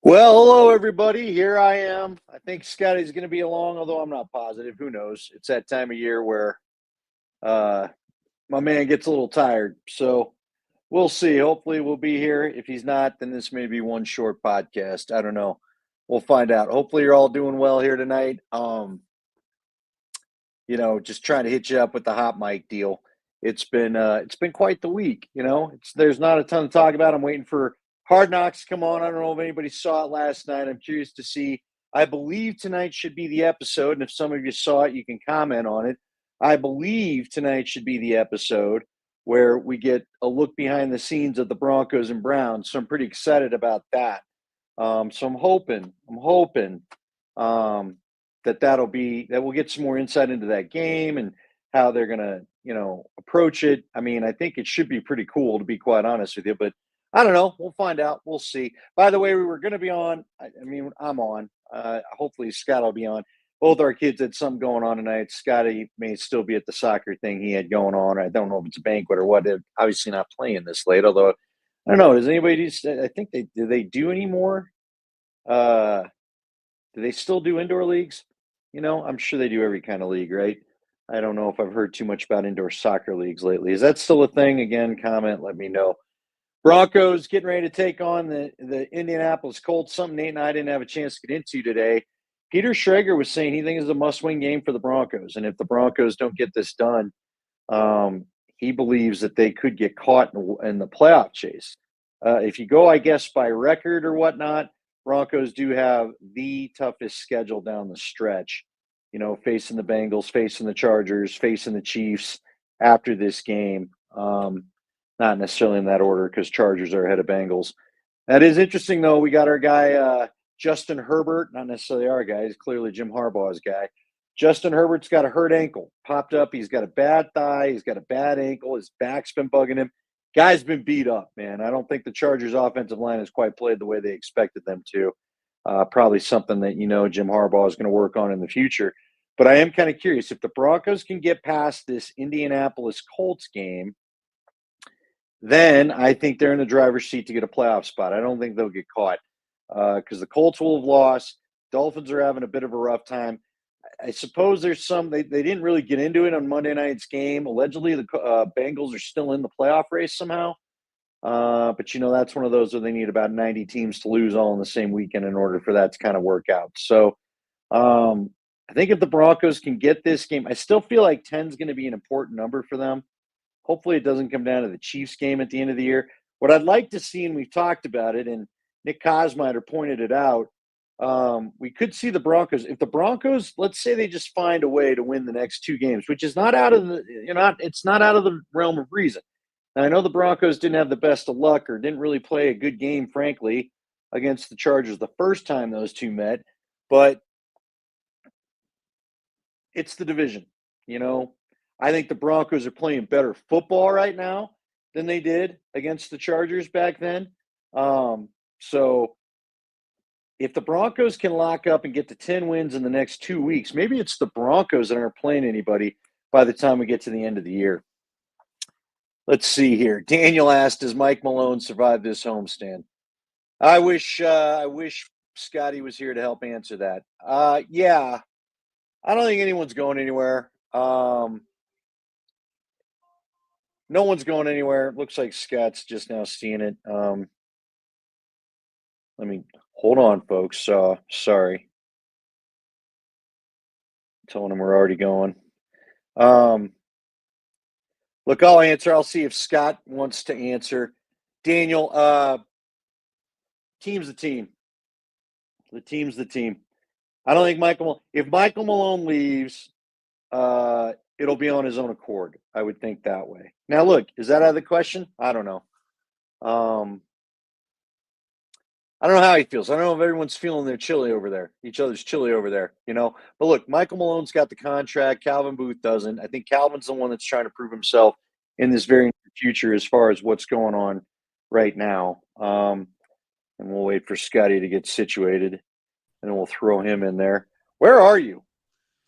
Well, hello everybody. Here I am. I think Scotty's going to be along, although I'm not positive. Who knows? It's that time of year where uh, my man gets a little tired. So we'll see. Hopefully, we'll be here. If he's not, then this may be one short podcast. I don't know. We'll find out. Hopefully, you're all doing well here tonight. Just trying to hit you up with the hot mic deal. It's been quite the week. There's not a ton to talk about. I'm waiting for Hard Knocks to come on. I don't know if anybody saw it last night. I'm curious to see. I believe tonight should be the episode, and if some of you saw it, you can comment on it. I believe tonight should be the episode where we get a look behind the scenes of the Broncos and Browns. So I'm pretty excited about that. So I'm hoping um, that we'll get some more insight into that game and how they're gonna, approach it. I mean, I think it should be pretty cool to be quite honest with you, but I don't know. We'll find out. We'll see. By the way, we were going to be on. I mean, I'm on. Hopefully, Scott will be on. Both our kids had something going on tonight. Scotty may still be at the soccer thing he had going on. I don't know if it's a banquet or what. They're obviously not playing this late. Although I don't know. Does anybody? I think they do any more? Uh, do they still do indoor leagues? I'm sure they do every kind of league, right? I don't know if I've heard too much about indoor soccer leagues lately. Is that still a thing? Again, comment. Let me know. Broncos getting ready to take on the Indianapolis Colts, something Nate and I didn't have a chance to get into today. Peter Schrager was saying he thinks it's a must-win game for the Broncos, and if the Broncos don't get this done, he believes that they could get caught in the playoff chase. If you go, I guess, by record or whatnot, Broncos do have the toughest schedule down the stretch. Facing the Bengals, facing the Chargers, facing the Chiefs after this game. Not necessarily in that order because Chargers are ahead of Bengals. That is interesting, though. We got our guy, Justin Herbert, not necessarily our guy. He's clearly Jim Harbaugh's guy. Justin Herbert's got a hurt ankle, popped up. He's got a bad thigh. He's got a bad ankle. His back's been bugging him. Guy's been beat up, man. I don't think the Chargers' offensive line has quite played the way they expected them to. Probably something that, Jim Harbaugh is going to work on in the future. But I am kind of curious if the Broncos can get past this Indianapolis Colts game, then I think they're in the driver's seat to get a playoff spot. I don't think they'll get caught because the Colts will have lost. Dolphins are having a bit of a rough time. I suppose there's they didn't really get into it on Monday night's game. Allegedly, the Bengals are still in the playoff race somehow. But, that's one of those where they need about 90 teams to lose all in the same weekend in order for that to kind of work out. So I think if the Broncos can get this game, I still feel like 10 is going to be an important number for them. Hopefully, it doesn't come down to the Chiefs game at the end of the year. What I'd like to see, and we've talked about it, and Nick Kosmider pointed it out, we could see the Broncos. If the Broncos, let's say they just find a way to win the next two games, which is not out of it's not out of the realm of reason. Now, I know the Broncos didn't have the best of luck or didn't really play a good game, frankly, against the Chargers the first time those two met, but it's the division. I think the Broncos are playing better football right now than they did against the Chargers back then. So if the Broncos can lock up and get to 10 wins in the next 2 weeks, maybe it's the Broncos that aren't playing anybody by the time we get to the end of the year. Let's see here. Daniel asked, does Mike Malone survive this homestand? I wish Scotty was here to help answer that. Yeah, I don't think anyone's going anywhere. No one's going anywhere. Looks like Scott's just now seeing it. Let me hold on, folks. Sorry. Telling him we're already going. Look, I'll answer. I'll see if Scott wants to answer. Daniel, team's the team. The team's the team. I don't think if Michael Malone leaves, it'll be on his own accord. I would think that way. Now, look, is that out of the question? I don't know. I don't know how he feels. I don't know if everyone's feeling their chili over there, each other's chili over there, But look, Michael Malone's got the contract. Calvin Booth doesn't. I think Calvin's the one that's trying to prove himself in this very near future as far as what's going on right now. And we'll wait for Scotty to get situated, and we'll throw him in there. Where are you?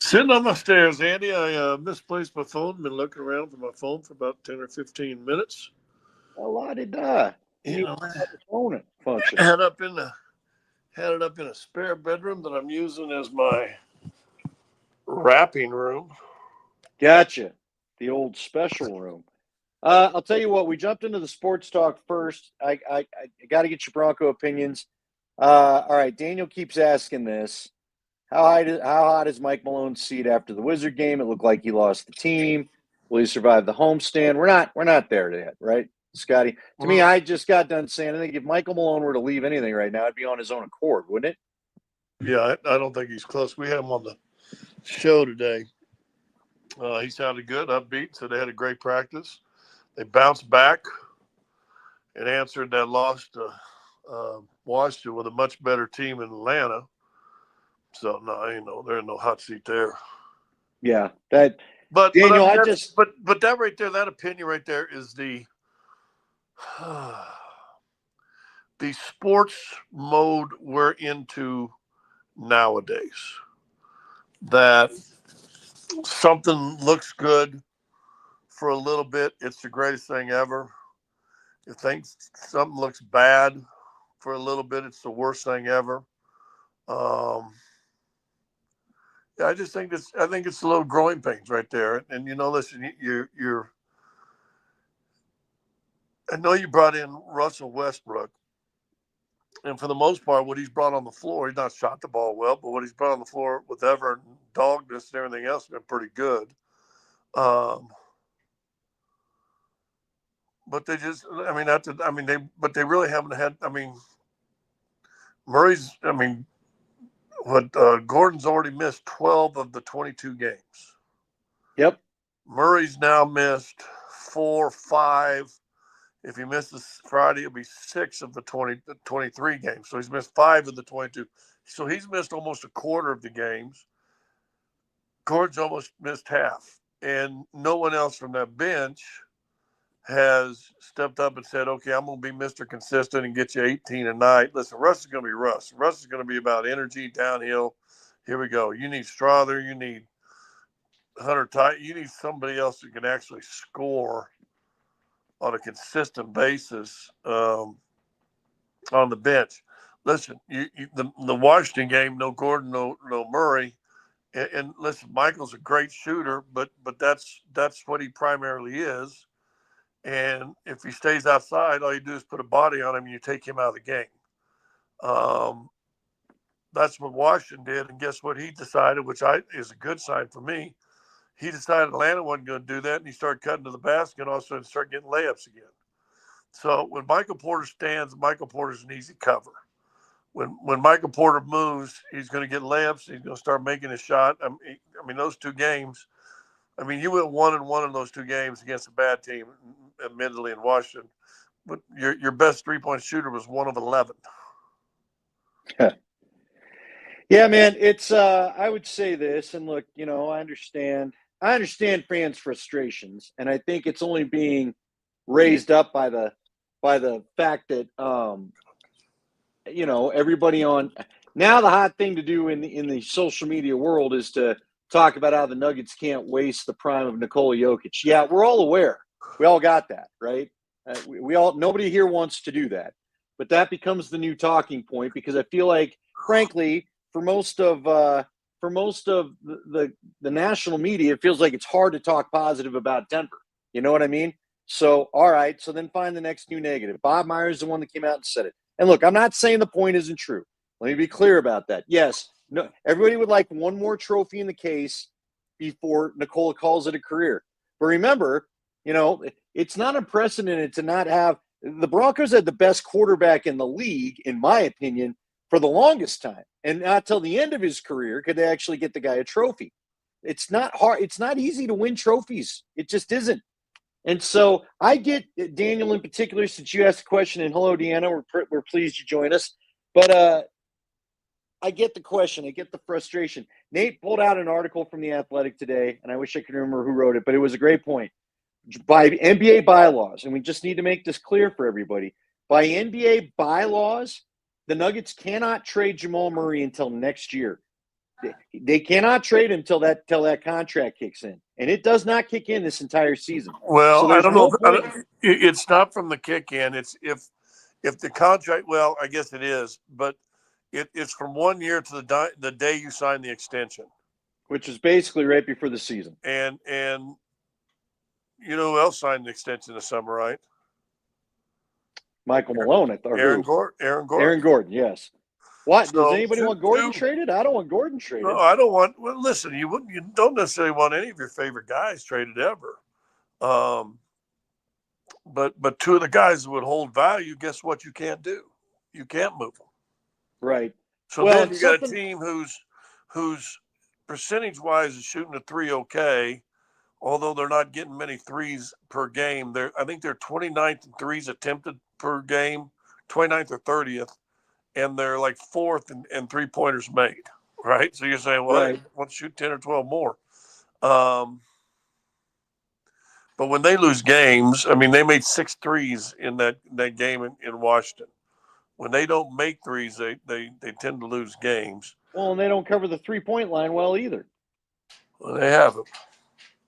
Sitting on my stairs, Andy. I misplaced my phone. Been looking around for my phone for about 10 or 15 minutes. A lot of phone function. Had up in the Had it up in a spare bedroom that I'm using as my wrapping room. Gotcha. The old special room. I'll tell you what. We jumped into the sports talk first. I got to get your Bronco opinions. All right. Daniel keeps asking this. How hot is Mike Malone's seat after the Wizard game? It looked like he lost the team. Will he survive the homestand? We're not there yet, right, Scotty? To me, I just got done saying I think if Michael Malone were to leave anything right now, it'd be on his own accord, wouldn't it? Yeah, I don't think he's close. We had him on the show today. He sounded good, upbeat, so they had a great practice. They bounced back and answered that loss to Washington with a much better team in Atlanta. So no, there's no hot seat there. Yeah, that. But Daniel, I mean, but that right there, that opinion right there is the the sports mode we're into nowadays. That something looks good for a little bit, it's the greatest thing ever. If something looks bad for a little bit, it's the worst thing ever. Yeah, I just think I think it's a little growing pains right there. And listen, you're. I know you brought in Russell Westbrook, and for the most part, what he's brought on the floor, he's not shot the ball well, but what he's brought on the floor with Everett, doggedness, and everything else has been pretty good. But they just, I mean, they really haven't had. I mean, Murray's. I mean, Gordon's already missed 12 of the 22 games. Yep. Murray's now missed 4, 5. If he misses Friday, it'll be 6 of the 23 games. So he's missed 5 of the 22. So he's missed almost a quarter of the games. Gordon's almost missed half. And no one else from that bench has stepped up and said, okay, I'm going to be Mr. Consistent and get you 18 a night. Listen, Russ is going to be Russ. Russ is going to be about energy, downhill. Here we go. You need Strother. You need Hunter Tight. You need somebody else who can actually score on a consistent basis on the bench. Listen, the Washington game, no Gordon, no Murray. And listen, Michael's a great shooter, but that's what he primarily is. And if he stays outside, all you do is put a body on him and you take him out of the game. That's what Washington did. And guess what he decided, which is a good sign for me. He decided Atlanta wasn't going to do that, and he started cutting to the basket and also started getting layups again. So when Michael Porter stands, Michael Porter's an easy cover. When Michael Porter moves, he's going to get layups. He's going to start making a shot. I mean, those 2 games, I mean, you went 1-1 in those 2 games against a bad team, admittedly, in Washington. But your best 3-point shooter was 1 of 11. Yeah, man. It's I would say this, and look, I understand fans' frustrations, and I think it's only being raised up by the fact that everybody on now, the hot thing to do in the social media world is to talk about how the Nuggets can't waste the prime of Nikola Jokic. Yeah, we're all aware. We all got that, right? Nobody here wants to do that, but that becomes the new talking point because I feel like, frankly, for most of the national media, it feels like it's hard to talk positive about Denver. You know what I mean? So, all right. So then find the next new negative. Bob Myers is the one that came out and said it. And look, I'm not saying the point isn't true. Let me be clear about that. Yes, no, everybody would like one more trophy in the case before Nikola calls it a career. But remember, it's not unprecedented to not have the Broncos had the best quarterback in the league, in my opinion, for the longest time. And not till the end of his career could they actually get the guy a trophy. It's not hard. It's not easy to win trophies. It just isn't. And so I get Daniel in particular, since you asked the question, and hello, Deanna, we're pleased you joined us. But I get the question. I get the frustration. Nate pulled out an article from The Athletic today, and I wish I could remember who wrote it, but it was a great point. By NBA bylaws, and we just need to make this clear for everybody, by NBA bylaws, the Nuggets cannot trade Jamal Murray until next year. They cannot trade him until that contract kicks in, and it does not kick in this entire season. Well, so I don't know. It's not from the kick in. It's if the contract. Well, I guess it is, but It's from 1 year to the day you sign the extension, which is basically right before the season. And you know who else signed an extension this summer, right? Michael Malone, I thought. Aaron Who? Gordon. Aaron Gordon, yes. What? Does So anybody want Gordon traded? I don't want Gordon traded. No, I don't want. Well, listen, you don't necessarily want any of your favorite guys traded ever. But two of the guys that would hold value, guess what? You can't do. You can't move them. Right. So well, then you got a team whose percentage wise is shooting a three okay, although they're not getting many threes per game. I think they're 29th in threes attempted per game, 29th or 30th, and they're like fourth in 3-pointers made. Right. So you're saying, well, right. I want to shoot 10 or 12 more. But when they lose games, I mean, they made 6 threes in that game in Washington. When they don't make threes, they tend to lose games. Well, and they don't cover the 3-point line well either. Well, they haven't.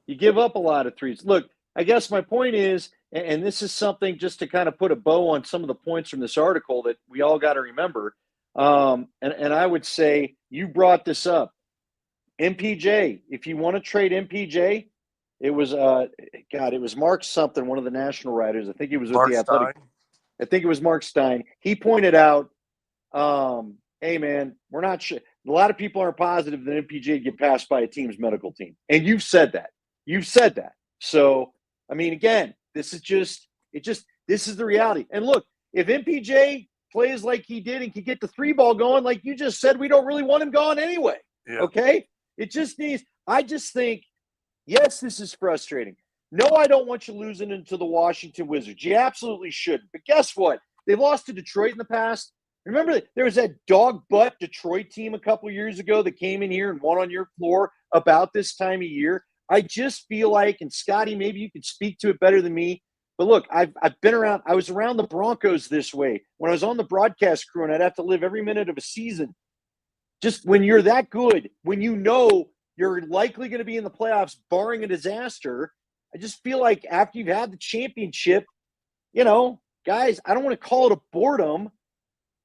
You give up a lot of threes. Look, I guess my point is, and this is something just to kind of put a bow on some of the points from this article that we all got to remember. And I would say you brought this up. MPJ, if you want to trade MPJ, it was it was Mark something, one of the national writers. I think he was with the Athletic. I think it was Mark Stein. He pointed out, hey man, we're not sure. A lot of people aren't positive that MPJ would get passed by a team's medical team. And you've said that. So, I mean, again, this is the reality. And look, if MPJ plays like he did and can get the 3-ball going, like you just said, we don't really want him gone anyway. Yeah. Okay? It just needs – I just think, yes, this is frustrating. No, I don't want you losing into the Washington Wizards. You absolutely shouldn't. But guess what? They've lost to Detroit in the past. Remember, there was that dog butt Detroit team a couple years ago that came in here and won on your floor about this time of year. I just feel like, and Scotty, maybe you could speak to it better than me, but look, I've been around – I was around the Broncos this way. When I was on the broadcast crew and I'd have to live every minute of a season, just when you're that good, when you know you're likely going to be in the playoffs barring a disaster, I just feel like after you've had the championship, you know, guys, I don't want to call it a boredom,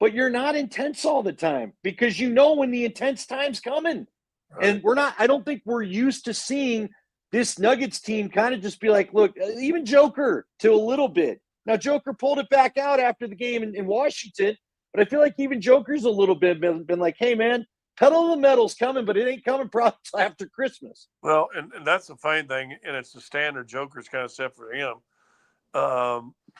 but you're not intense all the time because you know when the intense time's coming. Right. And I don't think we're used to seeing this Nuggets team kind of just be like, look, even Joker to a little bit. Now, Joker pulled it back out after the game in Washington, but I feel like even Joker's a little bit been like, hey, man, pedal to the metal's coming, but it ain't coming probably until after Christmas. Well, and that's the fine thing, and it's the standard Joker's kind of set for him.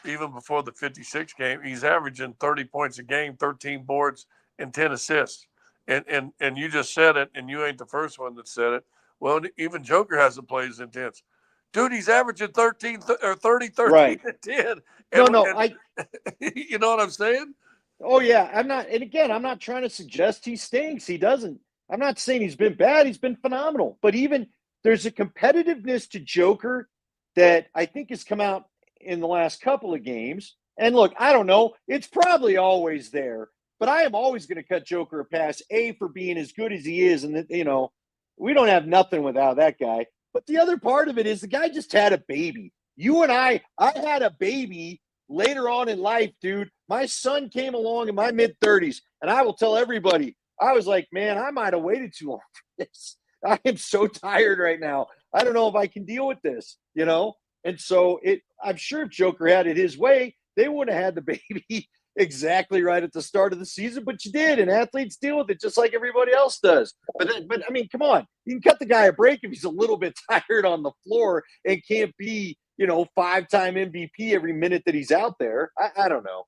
Even before the 56 game, he's averaging 30 points a game, 13 boards, and 10 assists. And you just said it, and you ain't the first one that said it. Well, even Joker hasn't played as intense. Dude, he's averaging 13 or 30, 13, right. And 10. You know what I'm saying? Oh, yeah. I'm not trying to suggest he stinks. He doesn't. I'm not saying he's been bad. He's been phenomenal. But even there's a competitiveness to Joker that I think has come out in the last couple of games. And look, I don't know. It's probably always there. But I am always going to cut Joker a pass, A, for being as good as he is. And, you know, we don't have nothing without that guy. But the other part of it is the guy just had a baby. You and I had a baby later on in life, dude. My son came along in my mid-30s, and I will tell everybody, I was like, man, I might have waited too long for this. I am so tired right now. I don't know if I can deal with this, you know? And so I'm sure if Joker had it his way, they wouldn't have had the baby exactly right at the start of the season, but you did, and athletes deal with it just like everybody else does. But I mean, come on. You can cut the guy a break if he's a little bit tired on the floor and can't be, you know, 5-time MVP every minute that he's out there. I don't know.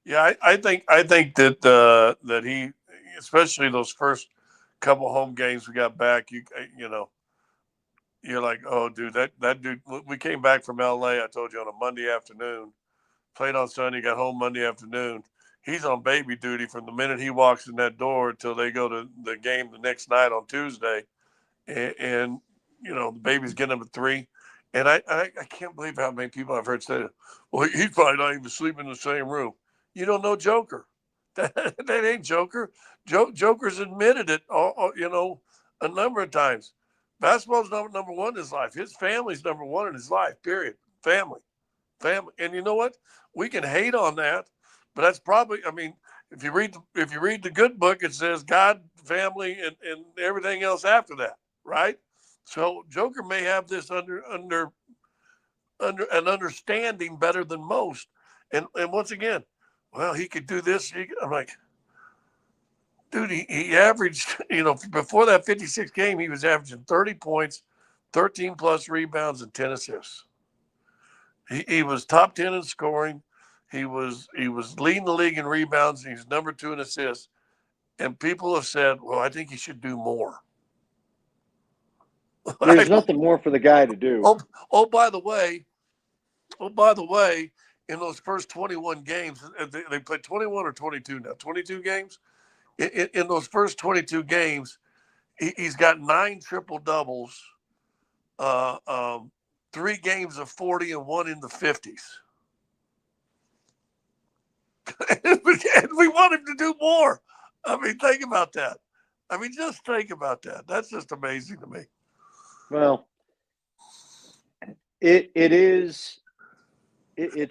Yeah, I think that he, especially those first couple home games we got back, you know, you're like, oh, dude, that dude. We came back from LA. I told you on a Monday afternoon, played on Sunday, got home Monday afternoon. He's on baby duty from the minute he walks in that door until they go to the game the next night on Tuesday, and you know the baby's getting him at 3. And I can't believe how many people I've heard say, well, he's probably not even sleeping in the same room. You don't know Joker. That ain't Joker. Joker's admitted it, you know, a number of times. Basketball's number one in his life. His family's number one in his life, period. Family. And you know what? We can hate on that, But that's probably, I mean, if you read the good book, it says God, family, and everything else after that, right? So Joker may have this under an understanding better than most. And once again, well, he could do this. I'm like, dude, he averaged, before that 56 game, he was averaging 30 points, 13 plus rebounds, and 10 assists. He was top 10 in scoring. He was leading the league in rebounds. And he's number 2 in assists. And people have said, well, I think he should do more. There's nothing more for the guy to do. Oh, by the way, in those first 21 games, they played 21 or 22 now, 22 games. In those first 22 games, he's got 9 triple doubles, 3 games of 40 and 1 in the 50s. And we want him to do more. I mean, think about that. I mean, just think about that. That's just amazing to me. Well, it's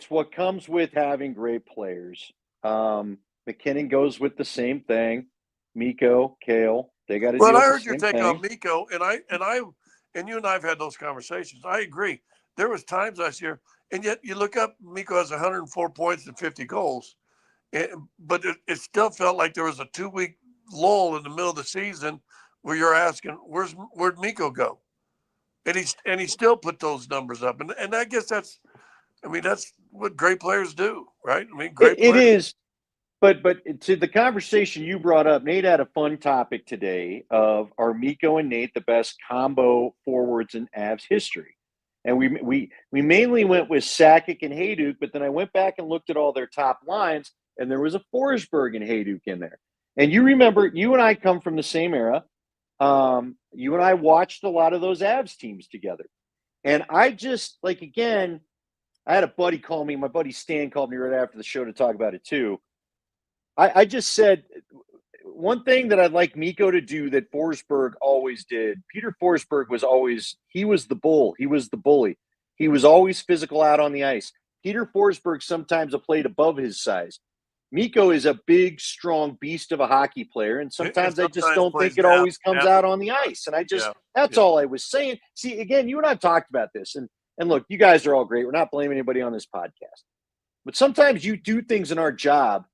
what comes with having great players. McKinnon goes with the same thing. Miko, Kale, they got to deal with the same thing. Well, I heard your take on Miko, and you and I have had those conversations. I agree. There was times last year, and yet you look up, Miko has 104 points and 50 goals, but it still felt like there was a 2-week lull in the middle of the season where you're asking, where'd Miko go? And he still put those numbers up, and I guess that's what great players do, right? I mean, it is. But to the conversation you brought up, Nate had a fun topic today of are Miko and Nate the best combo forwards in Avs history? And we mainly went with Sakic and Hayduk, but then I went back and looked at all their top lines, and there was a Forsberg and Hayduk in there. And you remember, you and I come from the same era. You and I watched a lot of those Avs teams together. And I just, again, I had a buddy call me. My buddy Stan called me right after the show to talk about it too. I just said one thing that I'd like Miko to do that Forsberg always did. Peter Forsberg he was the bull. He was the bully. He was always physical out on the ice. Peter Forsberg sometimes played above his size. Miko is a big, strong beast of a hockey player, and sometimes I just don't think it always comes out on the ice. And that's all I was saying. See, again, you and I have talked about this, and look, you guys are all great. We're not blaming anybody on this podcast. But sometimes you do things in our job,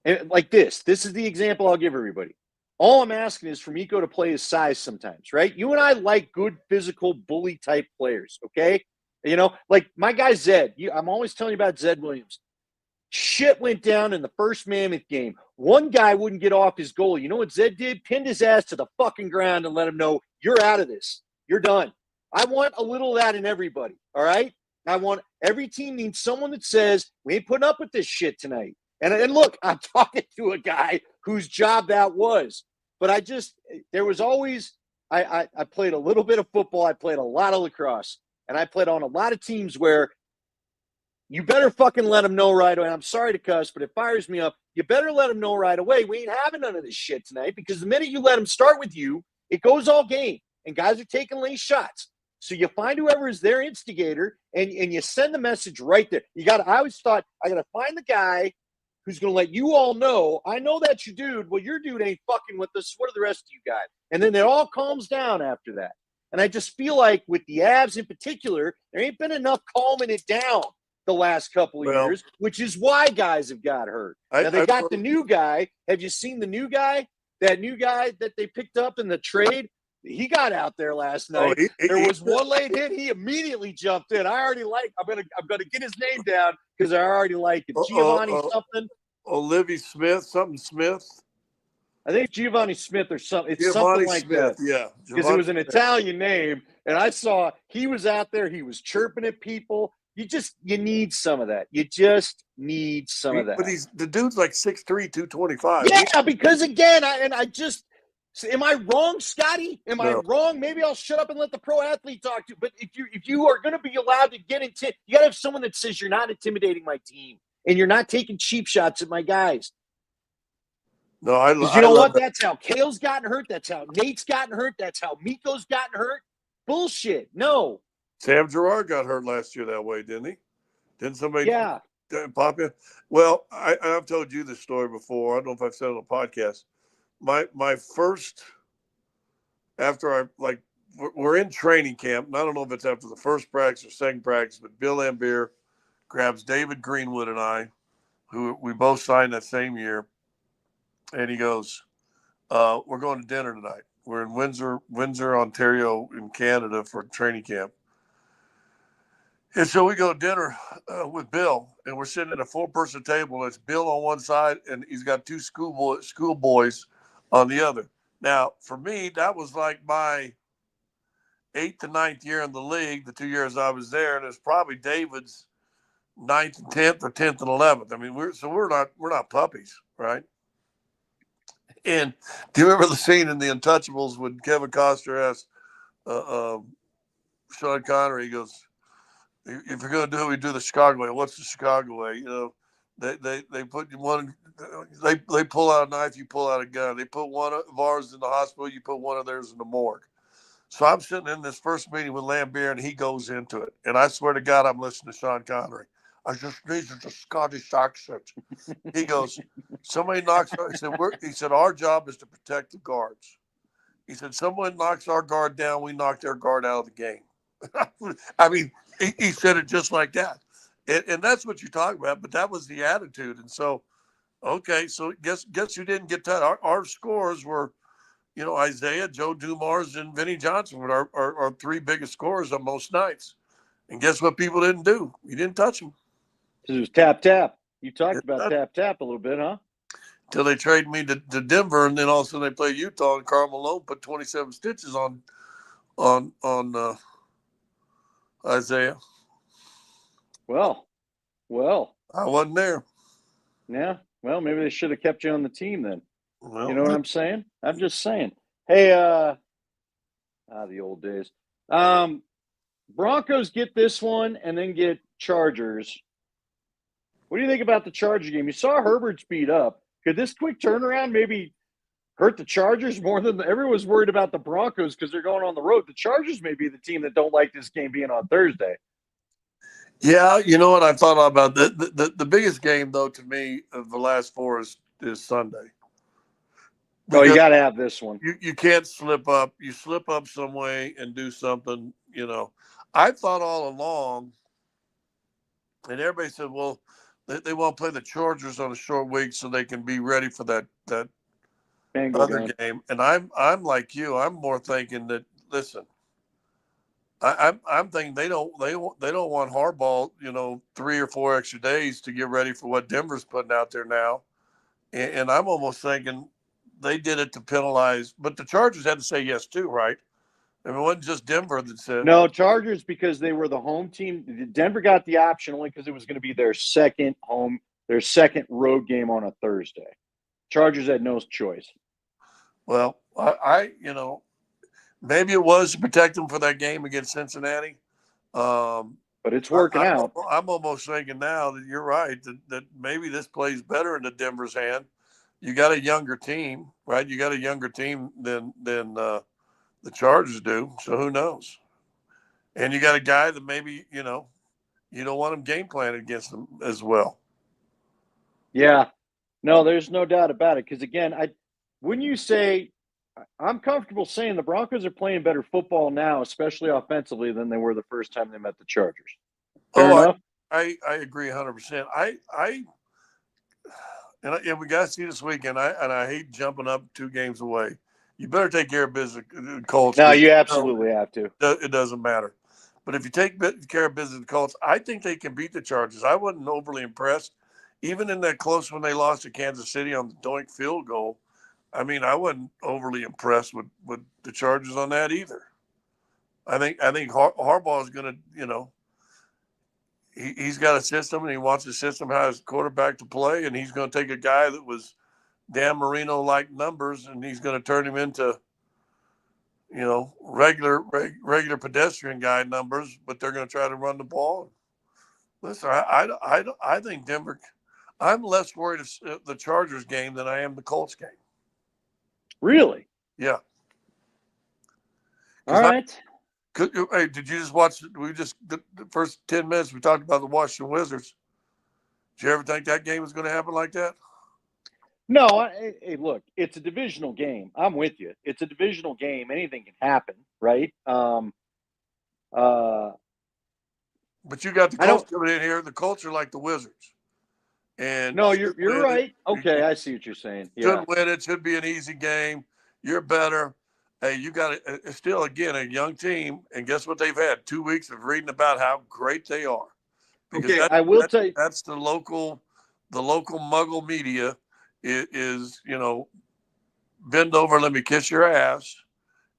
and like this. This is the example I'll give everybody. All I'm asking is for Miko to play his size sometimes, right? You and I like good physical bully type players, okay? Like my guy Zed. I'm always telling you about Zed Williams. Shit went down in the first Mammoth game. One guy wouldn't get off his goal. You know what Zed did? Pinned his ass to the fucking ground and let him know, you're out of this. You're done. I want a little of that in everybody, all right? I want every team needs someone that says, we ain't putting up with this shit tonight. And look, I'm talking to a guy whose job that was. But there was always, I played a little bit of football. I played a lot of lacrosse. And I played on a lot of teams where you better fucking let them know right away. I'm sorry to cuss, but it fires me up. You better let them know right away. We ain't having none of this shit tonight, because the minute you let them start with you, it goes all game. And guys are taking late shots. So you find whoever is their instigator, and you send the message right there. I always thought, I got to find the guy who's going to let you all know, I know that's your dude. Well, your dude ain't fucking with us. What are the rest of you guys? And then it all calms down after that. And I just feel like with the Avs in particular, there ain't been enough calming it down the last couple of years, which is why guys have got hurt. Now they got the new guy. Have you seen the new guy? That new guy that they picked up in the trade? He got out there last night. There was one late hit. He immediately jumped in. I already like. I'm gonna get his name down because I already like it. Giovanni something. Olivia Smith, something Smith. I think Giovanni Smith or something. It's Giovanni something like Smith, that. yeah. Because it was an Italian name, and I saw he was out there. He was chirping at people. You need some of that. You just need some of that. But the dude's like 6'3", 225. Yeah, because again, am I wrong, Scotty? Am I wrong? Maybe I'll shut up and let the pro athlete talk to you. But if you are going to be allowed to get into, you got to have someone that says you're not intimidating my team and you're not taking cheap shots at my guys. No, I you know what? That's how Kale's gotten hurt. That's how Nate's gotten hurt. That's how Miko's gotten hurt. Bullshit. No. Sam Girard got hurt last year that way, didn't he? Didn't somebody? Yeah. Papa. Well, I've told you this story before. I don't know if I've said it on a podcast. My first, after I like, we're in training camp. And I don't know if it's after the first practice or second practice, but Bill Lambier grabs David Greenwood and I, who we both signed that same year, and he goes, "We're going to dinner tonight. We're in Windsor, Ontario, in Canada for training camp." And so we go to dinner with Bill, and we're sitting at a four-person table. It's Bill on one side, and he's got two schoolboys on the other. Now, for me, that was like my 8th to 9th year in the league, the 2 years I was there, and it's probably David's 9th and 10th or 10th and 11th. I mean, we're not puppies, right? And do you remember the scene in The Untouchables when Kevin Costner asked Sean Connery? He goes, "If you're going to do it, we do the Chicago way. What's the Chicago way?" You know, they put one, they pull out a knife, you pull out a gun. They put one of ours in the hospital, you put one of theirs in the morgue. So I'm sitting in this first meeting with Lambier, and he goes into it. And I swear to God, I'm listening to Sean Connery. I just, these are the Scottish accents. He goes, somebody knocks. He said, our job is to protect the guards. He said, someone knocks our guard down, we knock their guard out of the game. I mean, he said it just like that. And that's what you're talking about. But that was the attitude. And so, okay, so guess who didn't get that? Our scores were, Isaiah, Joe Dumars, and Vinny Johnson were our three biggest scorers on most nights. And guess what people didn't do? You didn't touch them. It was tap. You talked about tap a little bit, huh? Till they traded me to Denver, and then all of a sudden they played Utah, and Karl Malone put 27 stitches on Isaiah. Well, I wasn't there. Yeah. Well, maybe they should have kept you on the team then. Well, you know what I'm saying? I'm just saying. Hey, the old days. Broncos get this one and then get Chargers. What do you think about the Charger game? You saw Herbert's beat up. Could this quick turnaround maybe hurt the Chargers more than everyone's worried about the Broncos because they're going on the road? The Chargers may be the team that don't like this game being on Thursday. Yeah, you know what I thought about the biggest game though to me of the last four is Sunday. Because you got to have this one. You can't slip up. You slip up some way and do something. I thought all along, and everybody said, well, they want to play the Chargers on a short week so they can be ready for that other game. And I'm like you. I'm more thinking that, listen, I'm thinking they don't want Harbaugh, 3 or 4 extra days to get ready for what Denver's putting out there now. And I'm almost thinking they did it to penalize, but the Chargers had to say yes too, right? I mean, it wasn't just Denver that said. No, Chargers, because they were the home team. Denver got the option only because it was going to be their second road game on a Thursday. Chargers had no choice. Well, I maybe it was to protect them for that game against Cincinnati. But it's working out. I'm almost thinking now that you're right, that maybe this plays better into Denver's hand. You got a younger team, right? You got a younger team than the Chargers do, so who knows? And you got a guy that maybe, you don't want him game planning against them as well. Yeah. No, there's no doubt about it. Because, again, wouldn't you say I'm comfortable saying the Broncos are playing better football now, especially offensively, than they were the first time they met the Chargers. Fair enough? I agree 100%. And we got to see this weekend. I hate jumping up 2 games away. You better take care of business, Colts. No, you absolutely have to. It doesn't matter. But if you take care of business, Colts, I think they can beat the Chargers. I wasn't overly impressed, even in that close when they lost to Kansas City on the doink field goal. I mean, I wasn't overly impressed with the Chargers on that either. I think Harbaugh is going to, he's got a system, and he wants a system how his quarterback to play, and he's going to take a guy that was Dan Marino-like numbers, and he's going to turn him into, regular pedestrian guy numbers, but they're going to try to run the ball. Listen, I think Denver. I'm less worried of the Chargers game than I am the Colts game. Really? Yeah. All right. Hey, did you just watch? The first 10 minutes we talked about the Washington Wizards. Did you ever think that game was going to happen like that? No, hey, look, it's a divisional game. I'm with you. It's a divisional game. Anything can happen, right? Uh, But you got the I Colts don't. coming in here. The Colts are like the Wizards, and No, should you're win it. right. Okay, You I see what you're saying. Yeah. should win it. Should be an easy game. You're better. Hey, you got still again a young team, and guess what? They've had 2 weeks of reading about how great they are, because Okay, I will tell you. that's the local Muggle media is bend over, let me kiss your ass,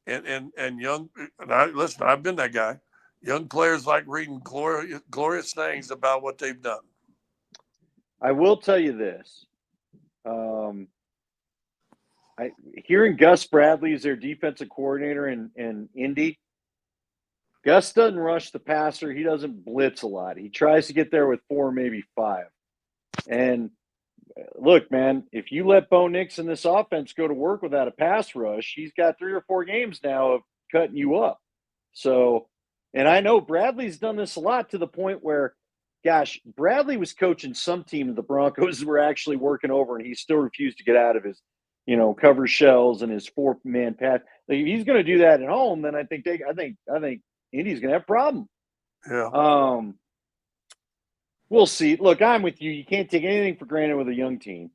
and young. And listen, I've been that guy. Young players like reading glorious things about what they've done. I will tell you this. Um, hearing Gus Bradley as their defensive coordinator in Indy. Gus doesn't rush the passer. He doesn't blitz a lot. He tries to get there with 4, maybe 5. And look, man, if you let Bo Nix in this offense go to work without a pass rush, he's got 3 or 4 games now of cutting you up. So, and I know Bradley's done this a lot to the point where, gosh, Bradley was coaching some team the Broncos were actually working over, and he still refused to get out of his, cover shells and his 4-man pass. Like, if he's going to do that at home, then I think Indy's going to have a problem. Yeah. We'll see. Look, I'm with you. You can't take anything for granted with a young team.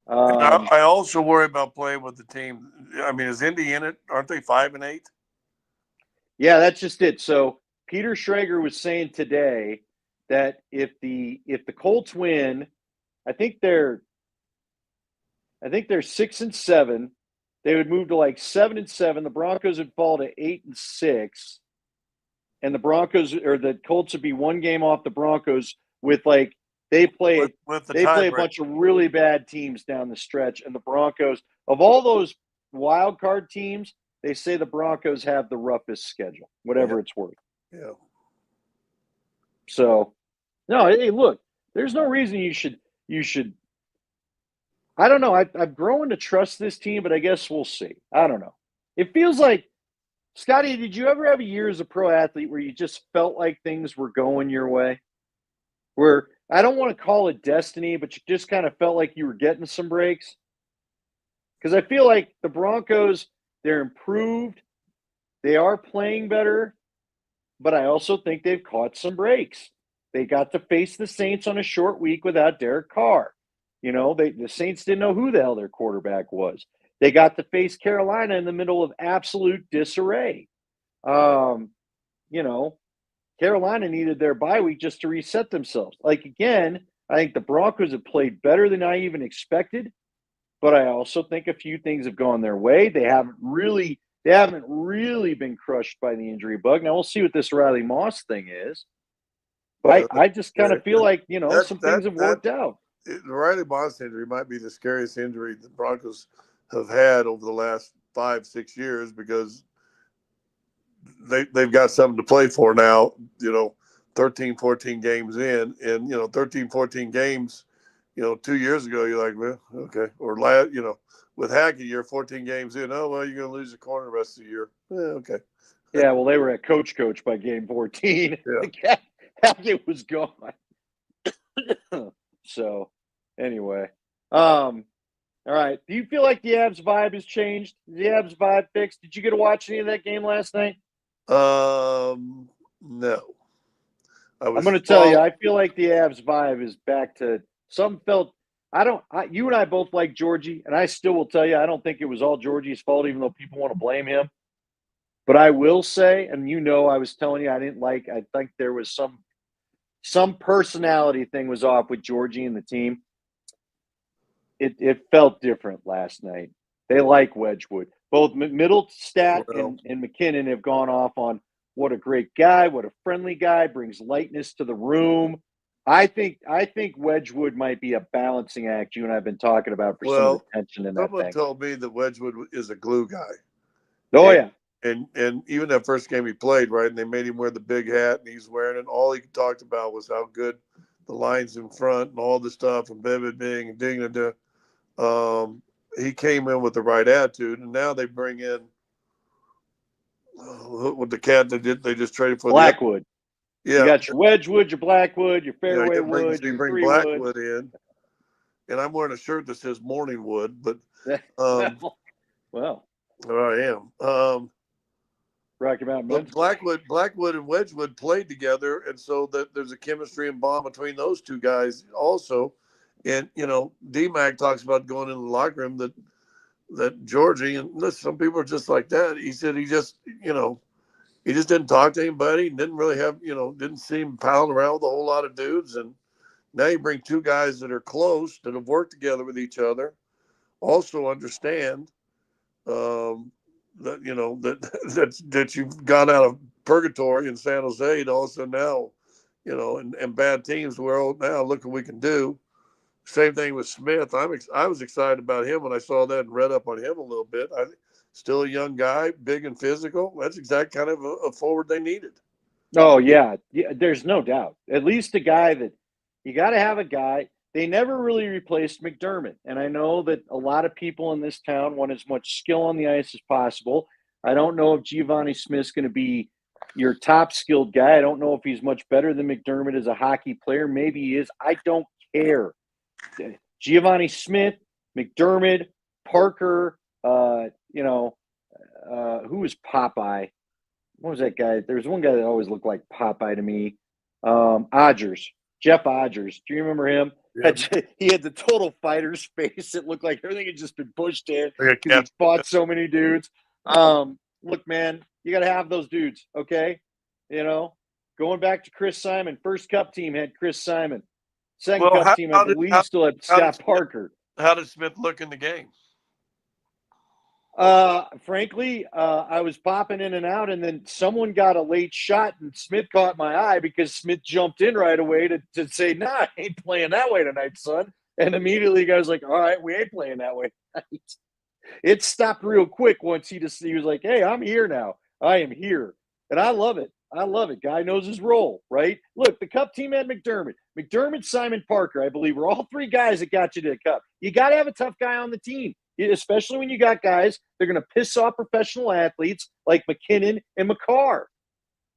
And I also worry about playing with the team. I mean, is Indy in it? Aren't they 5-8? Yeah, that's just it. So Peter Schrager was saying today that if the Colts win, I think they're 6-7. They would move to like 7-7. The Broncos would fall to 8-6, and the Colts would be 1 game off the Broncos with like they play with the a tiebreaker. bunch of really bad teams down the stretch, and the Broncos, of all those wild card teams, they say the Broncos have the roughest schedule, whatever it's worth. Yeah. So, no, hey, look, there's no reason you should. I don't know. I've grown to trust this team, but I guess we'll see. I don't know. It feels like, Scotty, did you ever have a year as a pro athlete where you just felt like things were going your way? Where I don't want to call it destiny, but you just kind of felt like you were getting some breaks? Because I feel like the Broncos, they're improved. They are playing better, but I also think they've caught some breaks. They got to face the Saints on a short week without Derek Carr. The Saints didn't know who the hell their quarterback was. They got to face Carolina in the middle of absolute disarray. You know, Carolina needed their bye week just to reset themselves. Like, again, I think the Broncos have played better than I even expected, but I also think a few things have gone their way. They haven't really been crushed by the injury bug. Now we'll see what this Riley Moss thing is. But I just kind of feel like, some things have worked out. The Riley Moss injury might be the scariest injury the Broncos have had over the last 5-6 years, because they've got something to play for now, 13, 14 games in, and, 13, 14 games, 2 years ago, you're like, well, okay. Or, with Hackett, you're 14 games in. Oh, well, you're going to lose the corner the rest of the year. Okay. Yeah, well, they were at coach by game 14. Yeah. Hackett was gone. So, anyway. All right. Do you feel like the Avs vibe has changed? Is the Avs vibe fixed? Did you get to watch any of that game last night? No. I'm going to tell you, I feel like the Avs vibe is back to some felt. You and I both like Georgie, and I still will tell you, I don't think it was all Georgie's fault, even though people want to blame him. But I will say, and I was telling you, I think there was some personality thing was off with Georgie and the team. It felt different last night. They like Wedgwood. Both Middlestat and McKinnon have gone off on what a great guy, what a friendly guy, brings lightness to the room. I think Wedgwood might be a balancing act you and I have been talking about for some of the tension in that thing. Someone told me that Wedgwood is a glue guy. Oh, yeah. And even that first game he played, right, and they made him wear the big hat, and he's wearing it. All he talked about was how good the lines in front and all the stuff, and Bebet being and ding and he came in with the right attitude, and now they bring in with the cat they just traded for Blackwood. You Yeah, got your Wedgwood, your Blackwood, your you Fairway bring Wood, your bring 3 wood. Blackwood in, and I'm wearing a shirt that says Morning Wood, but well, I am. Rocky Mountain But Men's. Blackwood and Wedgwood played together, and so that there's a chemistry and bond between those two guys also. And D-Mac talks about going in the locker room that Georgie, and listen, some people are just like that. He said he just he just didn't talk to anybody, and didn't really have didn't seem palling around with a whole lot of dudes. And now you bring two guys that are close, that have worked together with each other, also understand that that you've got out of purgatory in San Jose, and also now, and bad teams. Well, now look what we can do. Same thing with Smith. I was excited about him when I saw that and read up on him a little bit. Still a young guy, big and physical. That's exact kind of a forward they needed. Oh yeah, there's no doubt. At least a guy that you got to have a guy. They never really replaced McDermott, and I know that a lot of people in this town want as much skill on the ice as possible. I don't know if Giovanni Smith's going to be your top skilled guy. I don't know if he's much better than McDermott as a hockey player. Maybe he is. I don't care. Giovanni Smith, McDermott, Parker, who was Popeye? What was that guy? There was one guy that always looked like Popeye to me. Odgers, Jeff Odgers. Do you remember him? Yeah. He had the total fighter's face. It looked like everything had just been pushed in Like because he fought so many dudes. Look, man, you got to have those dudes, okay? Going back to Chris Simon, first Cup team had Chris Simon. Second Well, Cup team, I believe, still had Scott Parker. How did Smith look in the game? Frankly, I was popping in and out, and then someone got a late shot, and Smith caught my eye because Smith jumped in right away to say, "Nah, I ain't playing that way tonight, son." And immediately, the guy was like, "All right, we ain't playing that way tonight." It stopped real quick once he was like, "Hey, I'm here now. I am here," and I love it. I love it. Guy knows his role, right? Look, the Cup team had McDermott, Simon, Parker. I believe were all three guys that got you to the Cup. You got to have a tough guy on the team, especially when you got guys they're going to piss off professional athletes like McKinnon and McCarr.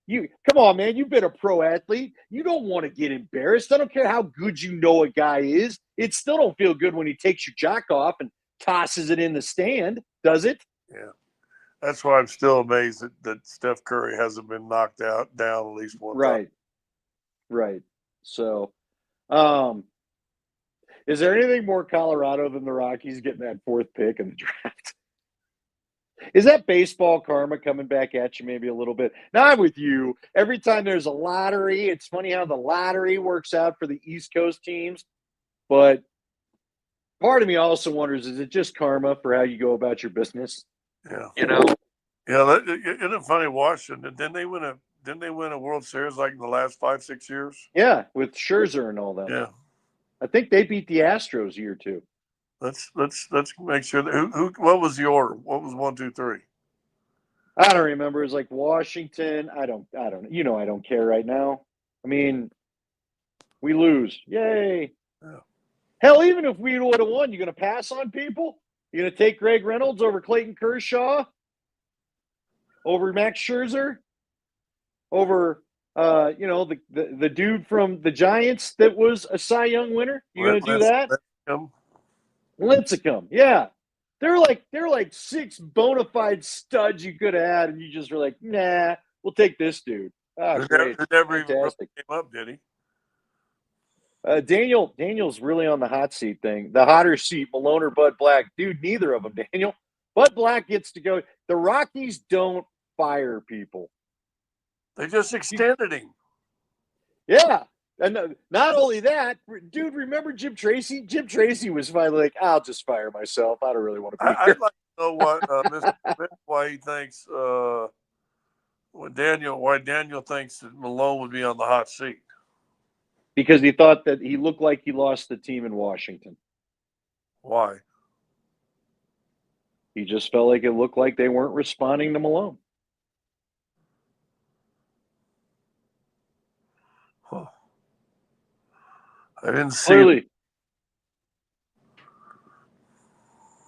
You come on, man. You've been a pro athlete. You don't want to get embarrassed. I don't care how good you know a guy is. It still don't feel good when he takes your jock off and tosses it in the stand, does it? Yeah. That's why I'm still amazed that Steph Curry hasn't been knocked down at least one time. Right. So, is there anything more Colorado than the Rockies getting that fourth pick in the draft? Is that baseball karma coming back at you maybe a little bit? Now, I'm with you. Every time there's a lottery, it's funny how the lottery works out for the East Coast teams. But part of me also wonders, is it just karma for how you go about your business? Yeah. Yeah, isn't it funny? Washington, didn't they win a World Series like in the last 5-6 years? Yeah, with Scherzer and all that. Yeah. I think they beat the Astros year two. Let's make sure that who what was the order? What was 1, 2, 3? I don't remember. It was like Washington. I don't. I don't care right now. I mean, we lose. Yay. Yeah. Hell, even if we would have won, you going to pass on people? You going to take Greg Reynolds over Clayton Kershaw? Over Max Scherzer? Over, the dude from the Giants that was a Cy Young winner? You going to do that? Lincecum. Yeah. They're like 6 bona fide studs you could have had, and you just were like, nah, we'll take this dude. Great. Who never even really came up, did he? Daniel's really on the hot seat thing. The hotter seat, Malone or Bud Black. Dude, neither of them, Daniel. Bud Black gets to go. The Rockies don't fire people. They just extended him. Yeah. And not only that, dude, remember Jim Tracy? Jim Tracy was finally like, I'll just fire myself. I don't really want to be here. I'd like to know what Mr. Smith, why he thinks why Daniel thinks that Malone would be on the hot seat. Because he thought that he looked like he lost the team in Washington. Why? He just felt like it looked like they weren't responding to Malone. Huh. I didn't see. Clearly.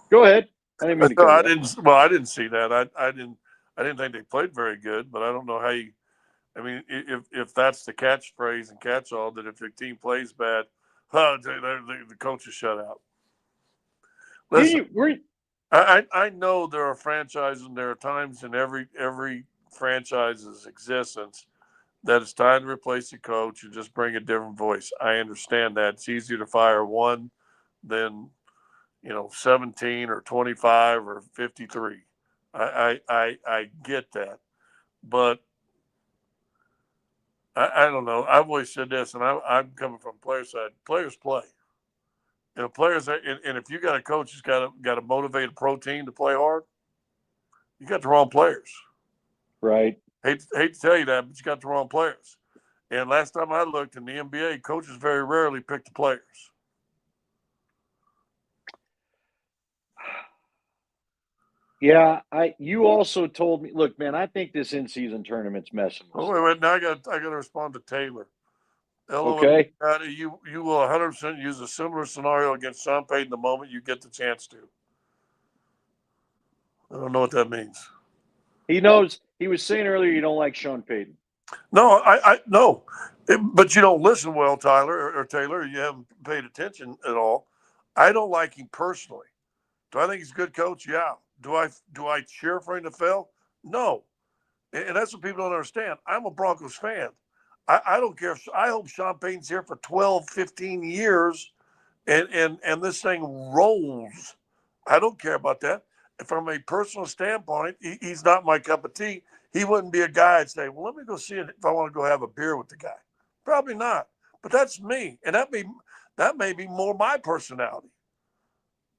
Go ahead. I didn't mean to I didn't see that. I didn't think they played very good, but I don't know how you. I mean, if that's the catchphrase and catch-all, that if your team plays bad, the coach is shut out. Listen, I know there are franchises and there are times in every franchise's existence that it's time to replace the coach and just bring a different voice. I understand that. It's easier to fire one than 17 or 25 or 53. I get that, but I don't know. I've always said this, and I'm coming from player side. Players play. Players, and if you got a coach who's got a motivated pro team to play hard, you got the wrong players. Right. Hate to tell you that, but you got the wrong players. And last time I looked in the NBA, coaches very rarely pick the players. Yeah, you also told me. Look, man, I think this in-season tournament's messing. Oh, wait. Now I got to respond to Taylor. Okay. You will 100% use a similar scenario against Sean Payton the moment you get the chance to. I don't know what that means. He knows. He was saying earlier you don't like Sean Payton. No, I no, but you don't listen well, Tyler or Taylor. You haven't paid attention at all. I don't like him personally. Do I think he's a good coach? Yeah. Do I cheer for him to fail? No. And that's what people don't understand. I'm a Broncos fan. I don't care. I hope Sean Payton's here for 12, 15 years and this thing rolls. I don't care about that. From a personal standpoint, he's not my cup of tea. He wouldn't be a guy I'd say, well, let me go see it if I want to go have a beer with the guy. Probably not. But that's me. And that may be more my personality.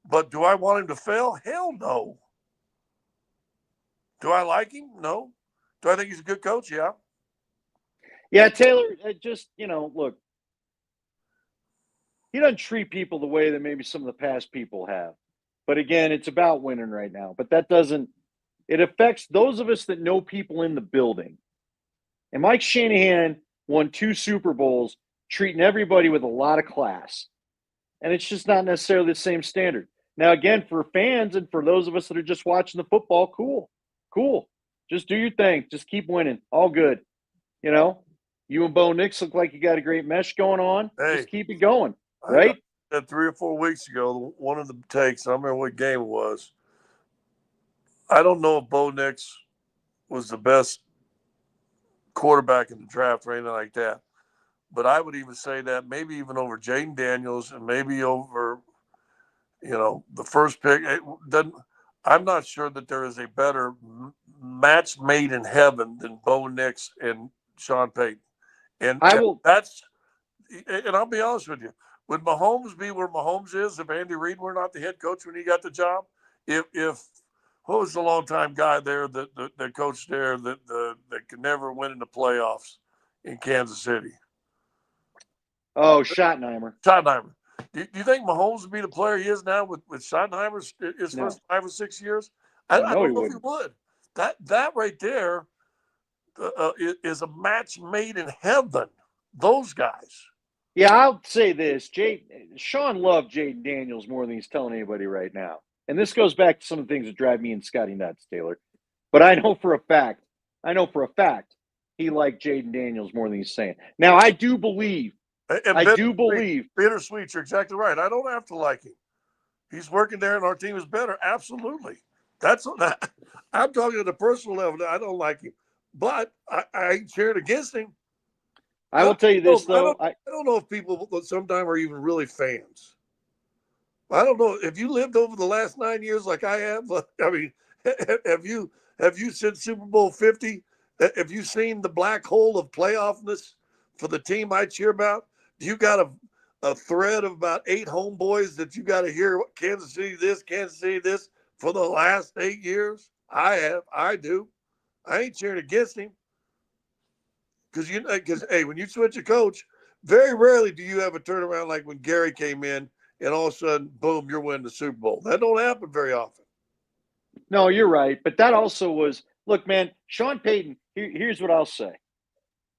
But do I want him to fail? Hell no. Do I like him? No. Do I think he's a good coach? Yeah. Yeah, Taylor, just, look, he doesn't treat people the way that maybe some of the past people have. But again, it's about winning right now. But that doesn't, it affects those of us that know people in the building. And Mike Shanahan won 2 Super Bowls, treating everybody with a lot of class. And it's just not necessarily the same standard. Now, again, for fans and for those of us that are just watching the football, cool. Just do your thing. Just keep winning. All good. You and Bo Nix look like you got a great mesh going on. Hey, just keep it going, right? I said 3 or 4 weeks ago, one of the takes, I don't remember what game it was. I don't know if Bo Nix was the best quarterback in the draft or anything like that. But I would even say that maybe even over Jaden Daniels and maybe over, the first pick. I'm not sure that there is a better match made in heaven than Bo Nix and Sean Payton. And I'll be honest with you. Would Mahomes be where Mahomes is if Andy Reid were not the head coach when he got the job? If who was the longtime guy there that coached there that could never win in the playoffs in Kansas City? Oh, Schottenheimer. Do you think Mahomes would be the player he is now with Schottenheimer's first 5 or 6 years? I don't know if he would. That right there is a match made in heaven. Those guys. Yeah, I'll say this. Sean loved Jaden Daniels more than he's telling anybody right now. And this goes back to some of the things that drive me and Scotty nuts, Taylor. But I know for a fact, he liked Jaden Daniels more than he's saying. Now, I do believe. Bittersweet, you're exactly right. I don't have to like him. He's working there and our team is better. Absolutely. I'm talking at the personal level. I don't like him. But I ain't cheering against him. I will tell you this, though. I don't know if people sometimes are even really fans. I don't know if you lived over the last 9 years like I have. I mean, have you since Super Bowl 50? Have you seen the black hole of playoffness for the team I cheer about? You got a thread of about 8 homeboys that you got to hear Kansas City this for the last 8 years. I do. I ain't cheering against him because hey, when you switch a coach, very rarely do you have a turnaround like when Gary came in. And all of a sudden, boom, you're winning the Super Bowl. That don't happen very often. No, you're right. But that also was, look, man, Sean Payton, here's what I'll say.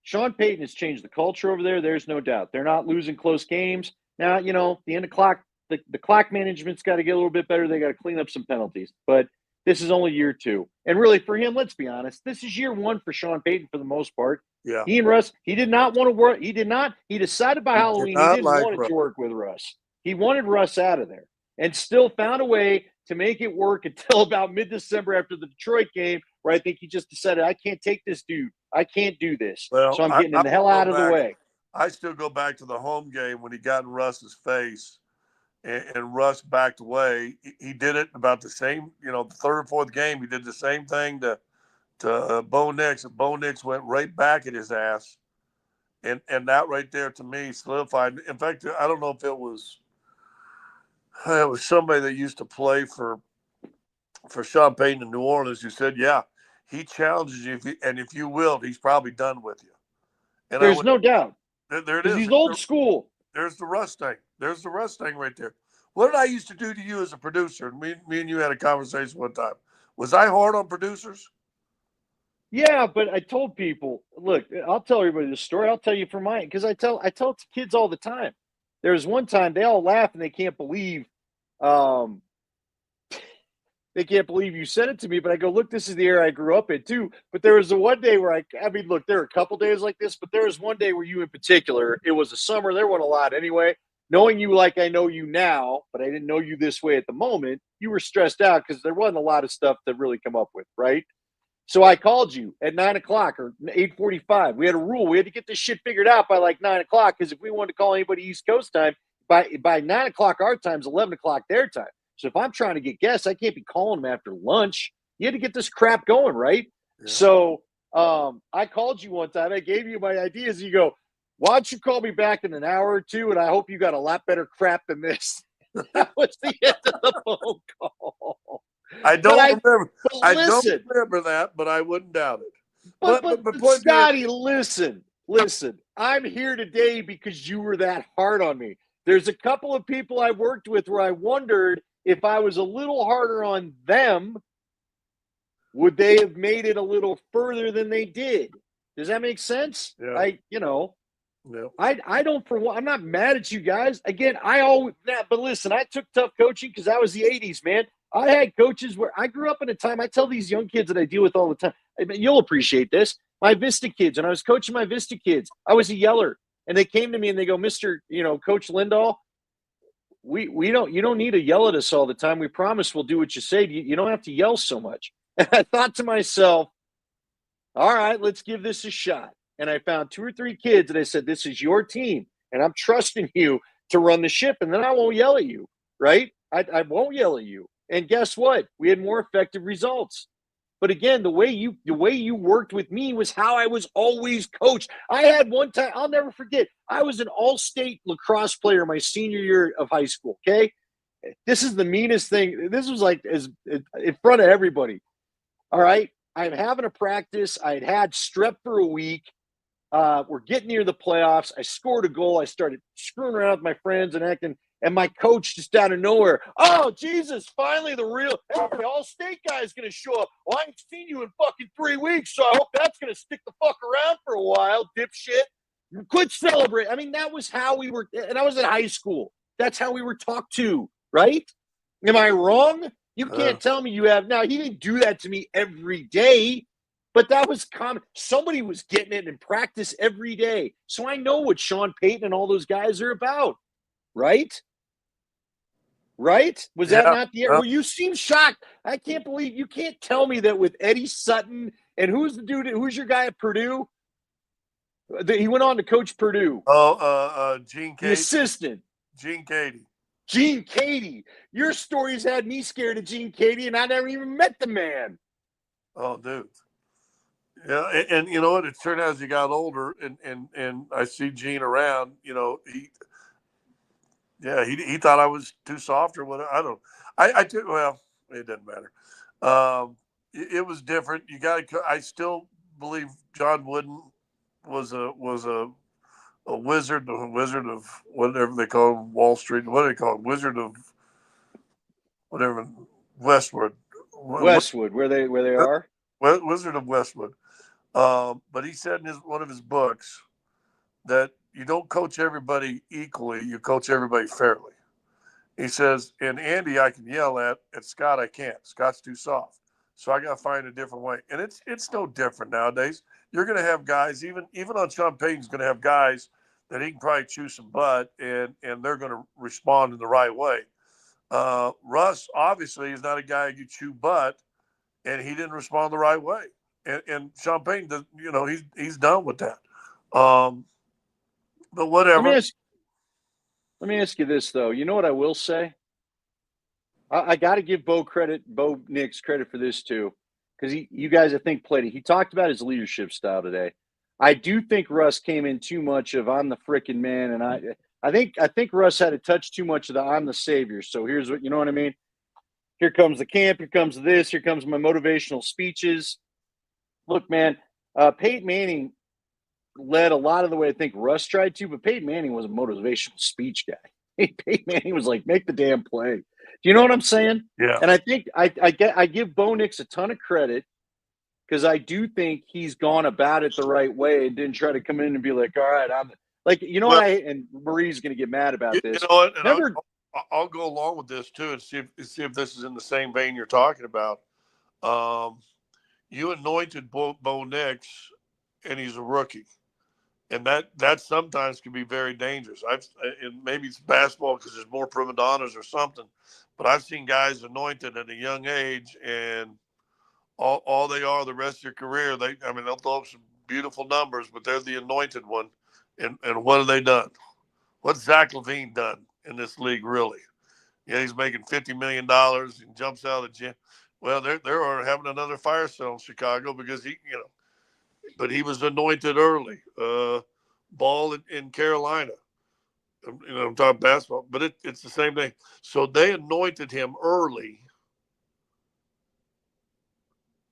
Sean Payton has changed the culture over there. There's no doubt. They're not losing close games. Now, the end of clock, the clock management's got to get a little bit better. They got to clean up some penalties. But This is only year 2. And really, for him, let's be honest, this is year 1 for Sean Payton for the most part. Yeah. He and Russ, he did not want to work. He did not. He decided by He did Halloween he not didn't like want it Russ. to work with Russ. He wanted Russ out of there and still found a way to make it work until about mid-December after the Detroit game, where I think he just decided, I can't take this dude. I can't do this. Well, So I'm getting I him the hell go out of the back. way. I still go back to the home game when he got in Russ's face and Russ backed away. He did it about the same, the third or fourth game. He did the same thing to Bo Nix, and Bo Nix went right back at his ass. And that right there to me solidified. In fact, I don't know if it was somebody that used to play for Sean Payton in New Orleans who said, "Yeah, he challenges you, if you will, he's probably done with you." And I There's went, no doubt. "There it Because is. he's old school. There's the Russ thing. There's the Russ thing right there. What did I used to do to you as a producer?" Me and you had a conversation one time. Was I hard on producers? Yeah, but I told people, look, I'll tell everybody this story. I'll tell you for mine, because I tell it to kids all the time. There was one time they all laugh and they can't believe um, you said it to me, but I go, look, this is the era I grew up in too. But there was the one day where I mean, look, there are a couple days like this, but there was one day where you in particular, it was a summer, there wasn't a lot anyway. Knowing you like I know you now, but I didn't know you this way at the moment, you were stressed out because there wasn't a lot of stuff to really come up with, right? So I called you at 9 o'clock or 8:45. We had a rule. We had to get this shit figured out by like 9 o'clock, because if we wanted to call anybody East Coast time, by 9 o'clock our time is 11 o'clock their time. So if I'm trying to get guests, I can't be calling them after lunch. You had to get this crap going, right? Yeah. So I called you one time. I gave you my ideas. You go, why don't you call me back in an hour or two? And I hope you got a lot better crap than this. That was the end of the phone call. I don't remember. I don't remember that, but I wouldn't doubt it. But Scotty, listen. I'm here today because you were that hard on me. There's a couple of people I worked with where I wondered if I was a little harder on them, would they have made it a little further than they did? Does that make sense? Yeah. Yeah. I don't, for one, I'm not mad at you guys. Again, but listen, I took tough coaching because that was the 80s, man. I had coaches where I grew up in a time. I tell these young kids that I deal with all the time, I mean, you'll appreciate this. My Vista kids, when I was coaching my Vista kids, I was a yeller. And they came to me and they go, Mr. Coach Lindahl, you don't need to yell at us all the time. We promise we'll do what you say. You don't have to yell so much. And I thought to myself, all right, let's give this a shot. And I found 2 or 3 kids and I said, this is your team and I'm trusting you to run the ship. And then I won't yell at you, right? I won't yell at you. And guess what? We had more effective results. But again, the way you worked with me was how I was always coached. I had one time, I'll never forget, I was an all-state lacrosse player my senior year of high school, okay? This is the meanest thing. This was like in front of everybody. All right? I'm having a practice. I had strep for a week. We're getting near the playoffs. I scored a goal. I started screwing around with my friends and acting. And my coach just out of nowhere, oh, Jesus, finally the all-state guy is going to show up. Well, I ain't seen you in fucking 3 weeks, so I hope that's going to stick the fuck around for a while, dipshit. Quit celebrating. I mean, that was how we were, and I was in high school. That's how we were talked to, right? Am I wrong? You can't tell me you have. Now, he didn't do that to me every day, but that was common. Somebody was getting it in practice every day. So I know what Sean Payton and all those guys are about, right? Right? Was that not the well, you seem shocked. I can't believe you can't tell me that with Eddie Sutton and who's your guy at Purdue? He went on to coach Purdue. Gene Cady. The assistant. Gene Cady. Gene Cady. Your stories had me scared of Gene Cady, and I never even met the man. Oh, dude. Yeah, and you know what? It turned out as he got older, and I see Gene around, he thought I was too soft or whatever. I don't. Well, it doesn't matter. It was different. I still believe John Wooden was a wizard of whatever they call him, Wall Street. What do they call him? Wizard of whatever, Westwood. Westwood, where they are. Wizard of Westwood. But he said in one of his books that you don't coach everybody equally, you coach everybody fairly. He says, and Andy I can yell at Scott I can't. Scott's too soft. So I got to find a different way. And it's no different nowadays. You're going to have guys, even on Sean Payton's going to have guys that he can probably chew some butt, and they're going to respond in the right way. Russ obviously is not a guy you chew butt, and he didn't respond the right way. And Sean Payton, he's done with that. But whatever. Let me ask you this though. You know what I will say? I got to give Bo Nix credit for this too, because you guys I think played it. He talked about his leadership style today. I do think Russ came in too much of I'm the freaking man, and I think Russ had a touch too much of the I'm the savior. So here's what you know what I mean. Here comes the camp. Here comes this. Here comes my motivational speeches. Look, man, Peyton Manning led a lot of the way I think Russ tried to, but Peyton Manning was a motivational speech guy. Peyton Manning was like, make the damn play. Do you know what I'm saying? Yeah. And I think I give Bo Nix a ton of credit because I do think he's gone about it the right way and didn't try to come in and be like, all right, I'm like, you know what and Marie's going to get mad about this. You know what? And Remember, I'll go along with this too and see if this is in the same vein you're talking about. You anointed Bo Nix, and he's a rookie. And that sometimes can be very dangerous. And maybe it's basketball because there's more prima donnas or something, but I've seen guys anointed at a young age, and all they are the rest of their career. They'll throw up some beautiful numbers, but they're the anointed one. And what have they done? What's Zach LaVine done in this league, really? Yeah, he's making $50 million and jumps out of the gym. Well, they're having another fire sale in Chicago because but he was anointed early. Ball in Carolina. I'm talking basketball, but it's the same thing. So they anointed him early.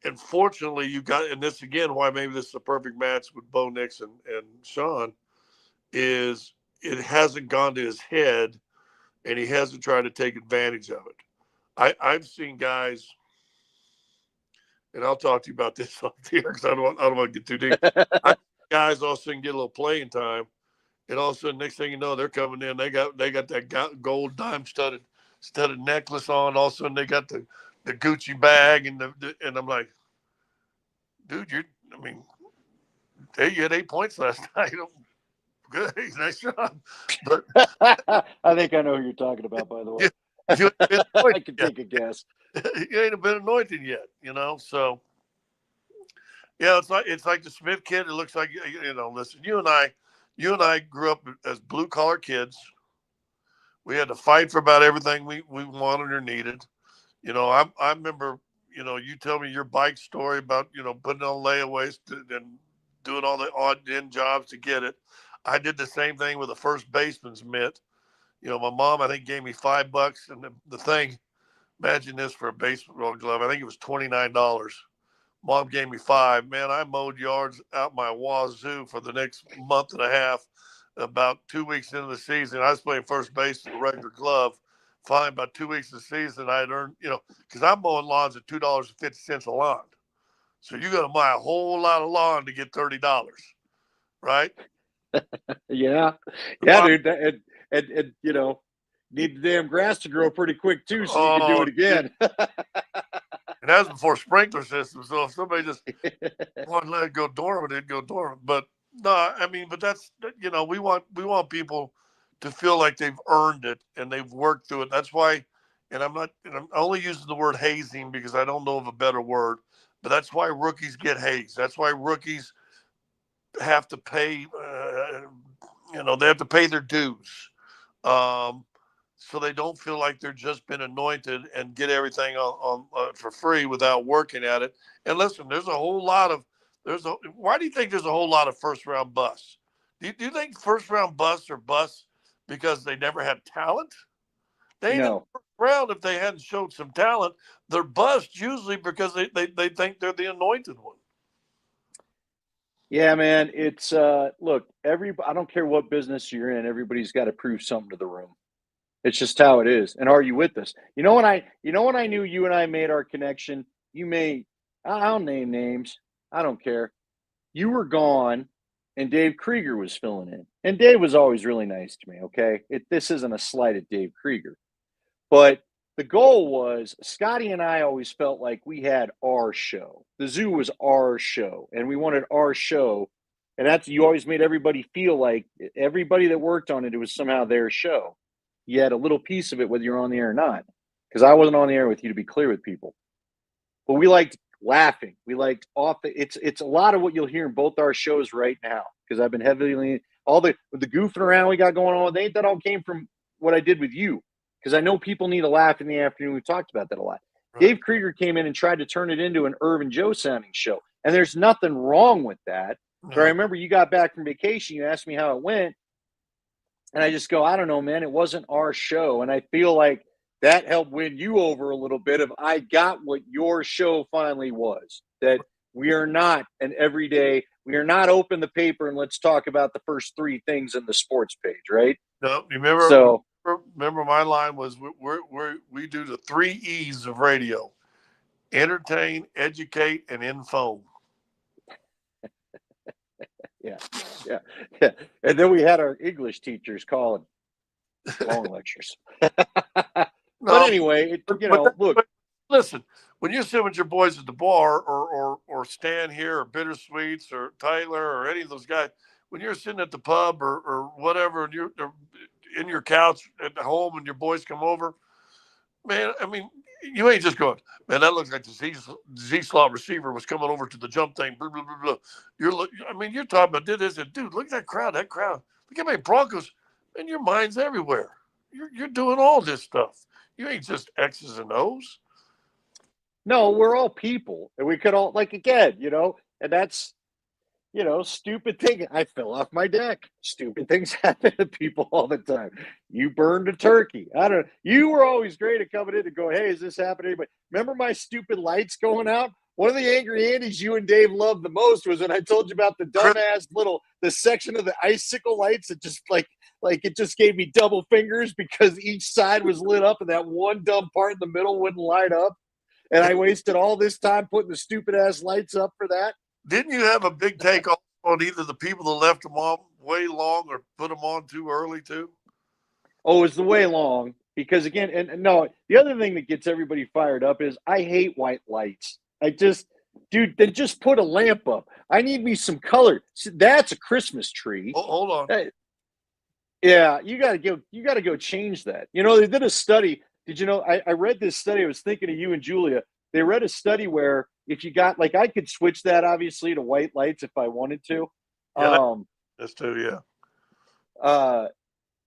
And fortunately, and this again, why maybe this is a perfect match with Bo Nix and Sean, is it hasn't gone to his head, and he hasn't tried to take advantage of it. I've seen guys, and I'll talk to you about this on here because I don't want to get too deep. Guys all of a sudden get a little playing time, and all of a sudden, next thing you know, they're coming in. They got that gold dime studded necklace on. All of a sudden, they got the Gucci bag, and I'm like, dude, you had 8 points last night. Good, nice job. But I think I know who you're talking about. By the way, I can take a guess. You ain't been anointed yet, So yeah, it's like the Smith kid. It looks like Listen, you and I grew up as blue collar kids. We had to fight for about everything we wanted or needed. I remember. You tell me your bike story about putting on layaways and doing all the odd end jobs to get it. I did the same thing with a first baseman's mitt. My mom I think gave me $5, and the thing. Imagine this for a baseball glove. I think it was $29. Mom gave me $5. Man, I mowed yards out my wazoo for the next month and a half. About 2 weeks into the season, I was playing first base with a regular glove. Finally, about 2 weeks of the season, I had earned, because I'm mowing lawns at $2.50 a lawn. So you got to mow a whole lot of lawn to get $30, right? Yeah, dude. And need the damn grass to grow pretty quick too, so you can do it again. And that's before sprinkler systems. So if somebody just wanted to let it go dormant, it'd go dormant. But no, but that's we want people to feel like they've earned it and they've worked through it. That's why, and I'm only using the word hazing because I don't know of a better word, but that's why rookies get hazed. That's why rookies have to pay. They have to pay their dues. So they don't feel like they're just been anointed and get everything on for free without working at it. And listen, why do you think there's a whole lot of first round busts? Do you think first round busts are busts because they never had talent? They ain't in the first round if they hadn't showed some talent. They're busts usually because they think they're the anointed one. Yeah, man. It's look, I don't care what business you're in, everybody's got to prove something to the room. It's just how it is. And are you with us? You know when I knew you and I made our connection, I'll name names. I don't care. You were gone and Dave Krieger was filling in. And Dave was always really nice to me, okay? This isn't a slight at Dave Krieger. But the goal was Scotty and I always felt like we had our show. The zoo was our show, and we wanted our show. And that's you always made everybody feel like everybody that worked on it, it was somehow their show. You had a little piece of it, whether you're on the air or not. Because I wasn't on the air with you, to be clear with people. But we liked laughing. We liked off the. It's a lot of what you'll hear in both our shows right now. Because I've been heavily all the goofing around we got going on. They that all came from what I did with you because I know people need a laugh in the afternoon. We've talked about that a lot. Right. Dave Krieger came in and tried to turn it into an Irv Joe sounding show. And there's nothing wrong with that. No. But I remember you got back from vacation. You asked me how it went. And I just go, I don't know, man. It wasn't our show. And I feel like that helped win you over a little bit of I got what your show finally was. That we are not an everyday, we are not open the paper and let's talk about the first three things in the sports page, right? No, remember my line was we do the 3 E's of radio: entertain, educate, and inform. Yeah. And then we had our English teachers calling long lectures. But anyway, look. Listen, when you're sitting with your boys at the bar or Stan here or Bittersweets or Tyler or any of those guys, when you're sitting at the pub or whatever, and you're in your couch at home and your boys come over, man, I mean, you ain't just going, man, that looks like the Z-slot receiver was coming over to the jump thing, blah, blah, blah, blah. You're talking about this, and dude, look at that crowd. Look at my Broncos, and your mind's everywhere. You're doing all this stuff. You ain't just X's and O's. No, we're all people, and we could all, again, and that's, stupid thing. I fell off my deck. Stupid things happen to people all the time. You burned a turkey. I don't know. You were always great at coming in and going, hey, is this happening? But remember my stupid lights going out? One of the Angry Andes you and Dave loved the most was when I told you about the dumbass the section of the icicle lights that just like it just gave me double fingers because each side was lit up and that one dumb part in the middle wouldn't light up. And I wasted all this time putting the stupid ass lights up for that. Didn't you have a big take on either the people that left them on way long or put them on too early too? Oh, it's the way long because again, and no, the other thing that gets everybody fired up is I hate white lights. Dude, then just put a lamp up. I need me some color. That's a Christmas tree. Oh, hold on. Yeah, you got to go change that. They did a study. Did you know? I read this study. I was thinking of you and Julia. They read a study where if you got I could switch that obviously to white lights if I wanted to. Yeah, that's too. Yeah.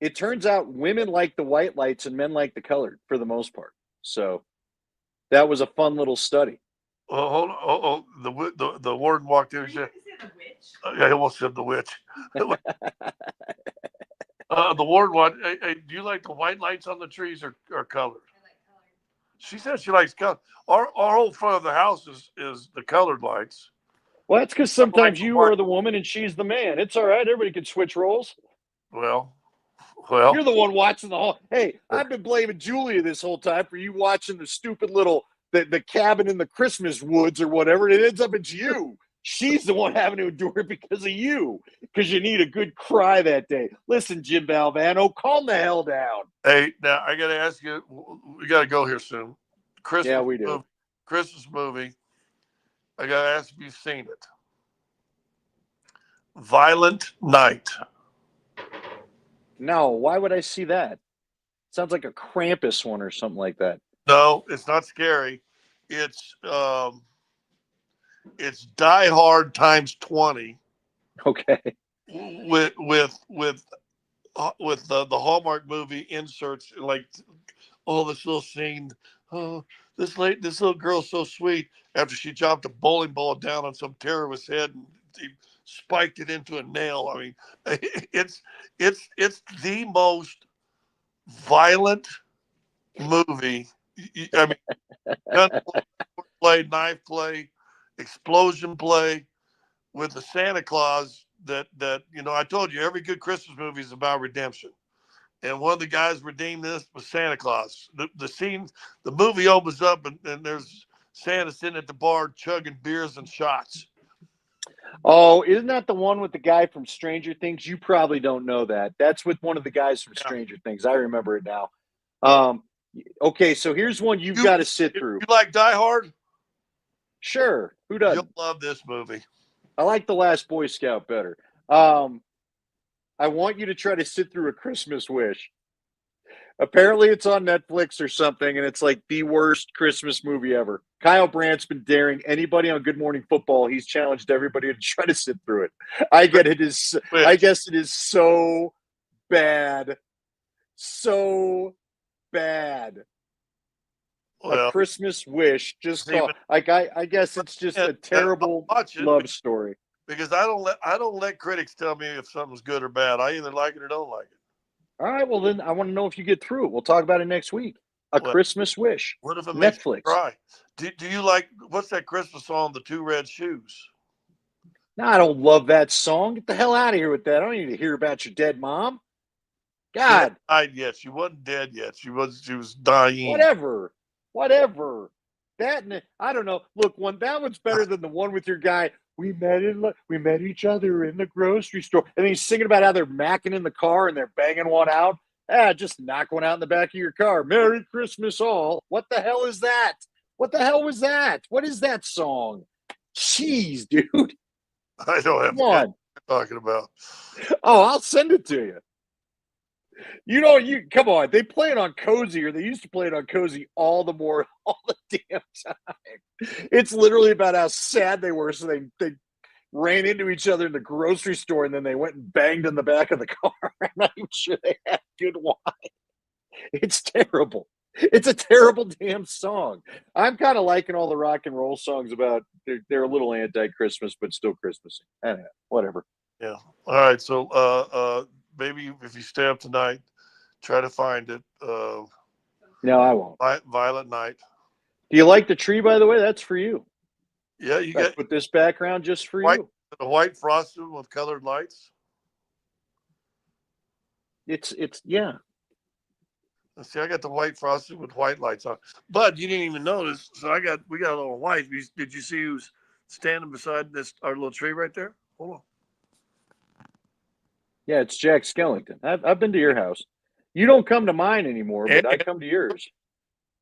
It turns out women like the white lights and men like the colored for the most part. So that was a fun little study. Oh, hold on. The warden walked in and said, I almost said the witch. The warden walked, hey, do you like the white lights on the trees or colored? I like colored. She said she likes color. Our whole front of the house is the colored lights. Well, that's because sometimes you are the woman and she's the man. It's all right. Everybody can switch roles. Well, you're the one watching the whole. Hey, I've been blaming Julia this whole time for you watching the stupid little the cabin in the Christmas woods or whatever. And it ends up it's you. She's the one having to endure it because of you, because you need a good cry that day. Listen, Jim Valvano, calm the hell down. Hey, now I got to ask you. We got to go here soon. Yeah, we do. Christmas movie. I got to ask if you've seen it. Violent Night. No, why would I see that? Sounds like a Krampus one or something like that. No, it's not scary. It's Die Hard times 20. Okay. With the Hallmark movie inserts this little scene. Oh, this little girl's so sweet. After she dropped a bowling ball down on some terrorist's head and he spiked it into a nail. I mean, it's the most violent movie. I mean, gun play, knife play, explosion play with the Santa Claus that I told you every good Christmas movie is about redemption. And one of the guys redeemed this was Santa Claus. The scene, the movie opens up and there's Santa sitting at the bar chugging beers and shots. Oh, isn't that the one with the guy from Stranger Things? You probably don't know that. That's with one of the guys from Stranger Things. I remember it now. Okay, so here's one you've You, got to sit if through. you like Die Hard, Sure, who you'll doesn't? love this movie. I like The Last Boy Scout better. Um, I want you to try to sit through A Christmas Wish. Apparently, it's on Netflix or something, and it's like the worst Christmas movie ever. Kyle Brandt's been daring anybody on Good Morning Football. He's challenged everybody to try to sit through it. I get it is. I Which, guess it is so bad, so bad. A well, Christmas Wish, just see, call like I guess it's just and a I'll terrible watch it love story. because I don't let critics tell me if something's good or bad. I either like it or don't like it. All right, well then I want to know if you get through it. We'll talk about it next week. A Well, Christmas Wish, what if it makes me Netflix. cry? Do you like what's that Christmas song, The Two Red Shoes? No, I don't love that song. Get the hell out of here with that. I don't need to hear about your dead mom. She hadn't God, died yet. She wasn't dead yet. She was dying. whatever, whatever. I don't know. Look, that one's better than the one with your guy. We met each other in the grocery store, and he's singing about how they're macking in the car and they're banging one out. Just knock one out in the back of your car. Merry Christmas, all. What the hell is that? What the hell was that? What is that song? Jeez, dude. I don't have Come what on. you're talking about. Oh, I'll send it to you. You come on. They play it on Cozy, or they used to play it on Cozy all the damn time. It's literally about how sad they were. So they ran into each other in the grocery store, and then they went and banged in the back of the car. I'm not even sure they had good wine. It's terrible. It's a terrible damn song. I'm kind of liking all the rock and roll songs about they're a little anti-Christmas, but still Christmassy. I don't know, whatever. Yeah. All right. So maybe if you stay up tonight, try to find it. No, I won't. Violet Night. Do you like the tree, by the way? That's for you. Yeah, you I get put this background just for white you. the white frosted with colored lights. It's yeah. See, I got the white frosted with white lights on. But you didn't even notice. So we got a little white. Did you see who's standing beside our little tree right there? Hold on. Yeah, it's Jack Skellington. I've been to your house. You don't come to mine anymore, And, but I come to yours.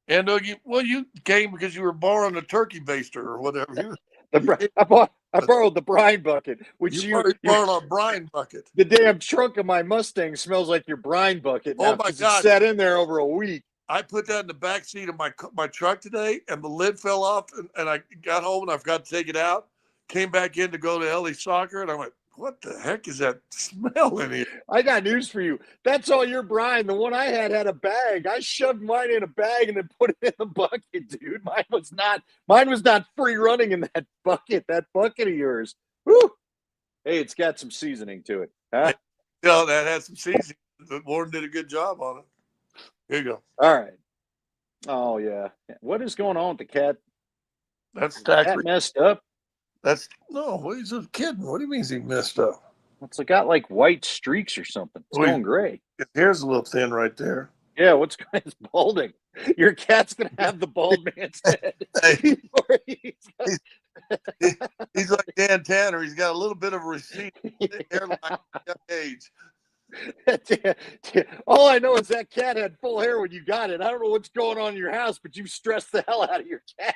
and you came because you were borrowing a turkey baster or whatever. I borrowed the brine bucket, which You borrowed our brine bucket. the damn trunk of my Mustang smells like your brine bucket now Oh my because it God! sat in there over a week. I put that in the back seat of my truck today, and the lid fell off, and I got home and I forgot to take it out. Came back in to go to Ellie soccer, and I went, "What the heck is that smell in here?" I got news for you. That's all your brine. The one I had a bag. I shoved mine in a bag and then put it in the bucket, dude. Mine was not free running in that bucket. That bucket of yours. Woo! Hey, it's got some seasoning to it. Huh? Yeah, that had some seasoning. Warren did a good job on it. Here you go. All right. Oh yeah. What is going on with the cat? That's Is the cat tax. messed up? No. He's a kid. What do you mean he messed up? It's got like white streaks or something. It's Well, going gray. his hair's a little thin right there. Yeah, what's going It's balding. Your cat's gonna have the bald man's head. Hey, he's like Dan Tanner. He's got a little bit of a receding hairline at a young age. All I know is that cat had full hair when you got it. I don't know what's going on in your house, but you stressed the hell out of your cat.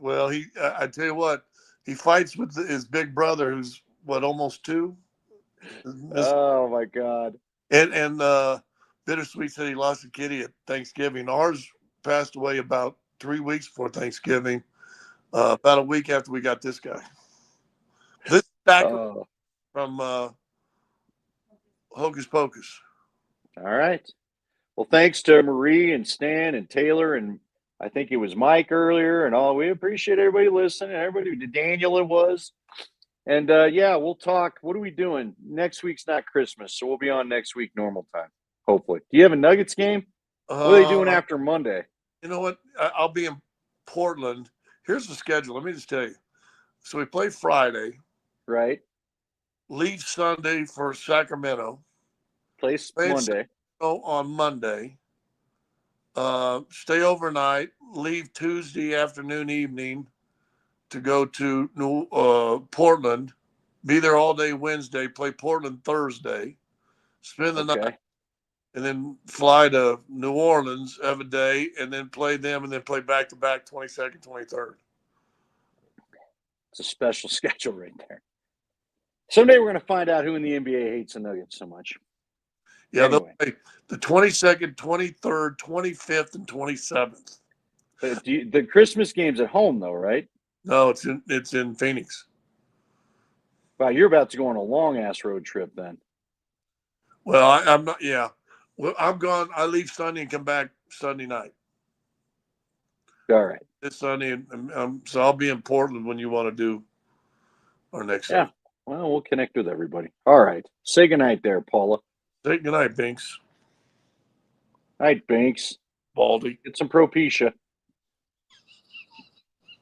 Well, I tell you what, he fights with his big brother, who's almost 2. Oh my God. And Bittersweet said he lost a kitty at Thanksgiving. Ours passed away about 3 weeks before Thanksgiving, about a week after we got this guy. This back from Hocus Pocus. All right. Well, thanks to Marie and Stan and Taylor and I think it was Mike earlier and all. We appreciate everybody listening. Everybody, Daniel it was. And yeah, we'll talk. What are we doing? Next week's not Christmas, so we'll be on next week normal time, hopefully. Do you have a Nuggets game? What are they doing after Monday? You know what? I'll be in Portland. Here's the schedule. Let me just tell you. So we play Friday. Right. Leave Sunday for Sacramento. Play Monday. On Monday. Stay overnight. Leave Tuesday afternoon, evening to go to Portland. Be there all day Wednesday. Play Portland Thursday. Spend the night. and then fly to New Orleans, have a day, and then play them, and then play back-to-back 22nd, 23rd. It's a special schedule right there. Someday we're going to find out who in the NBA hates the Nuggets so much. Yeah, Anyway. they'll play the 22nd, 23rd, 25th, and 27th. The Christmas game's at home, though, right? No, it's in Phoenix. Wow, you're about to go on a long-ass road trip then. Well, I'm not. Yeah, well, I'm gone. I leave Sunday and come back Sunday night. All right. This Sunday, so I'll be in Portland when you want to do our next. Yeah. Well, we'll connect with everybody. All right. Say goodnight there, Paula. Say goodnight, Binks. Night, Banks. Baldy. Get some Propecia.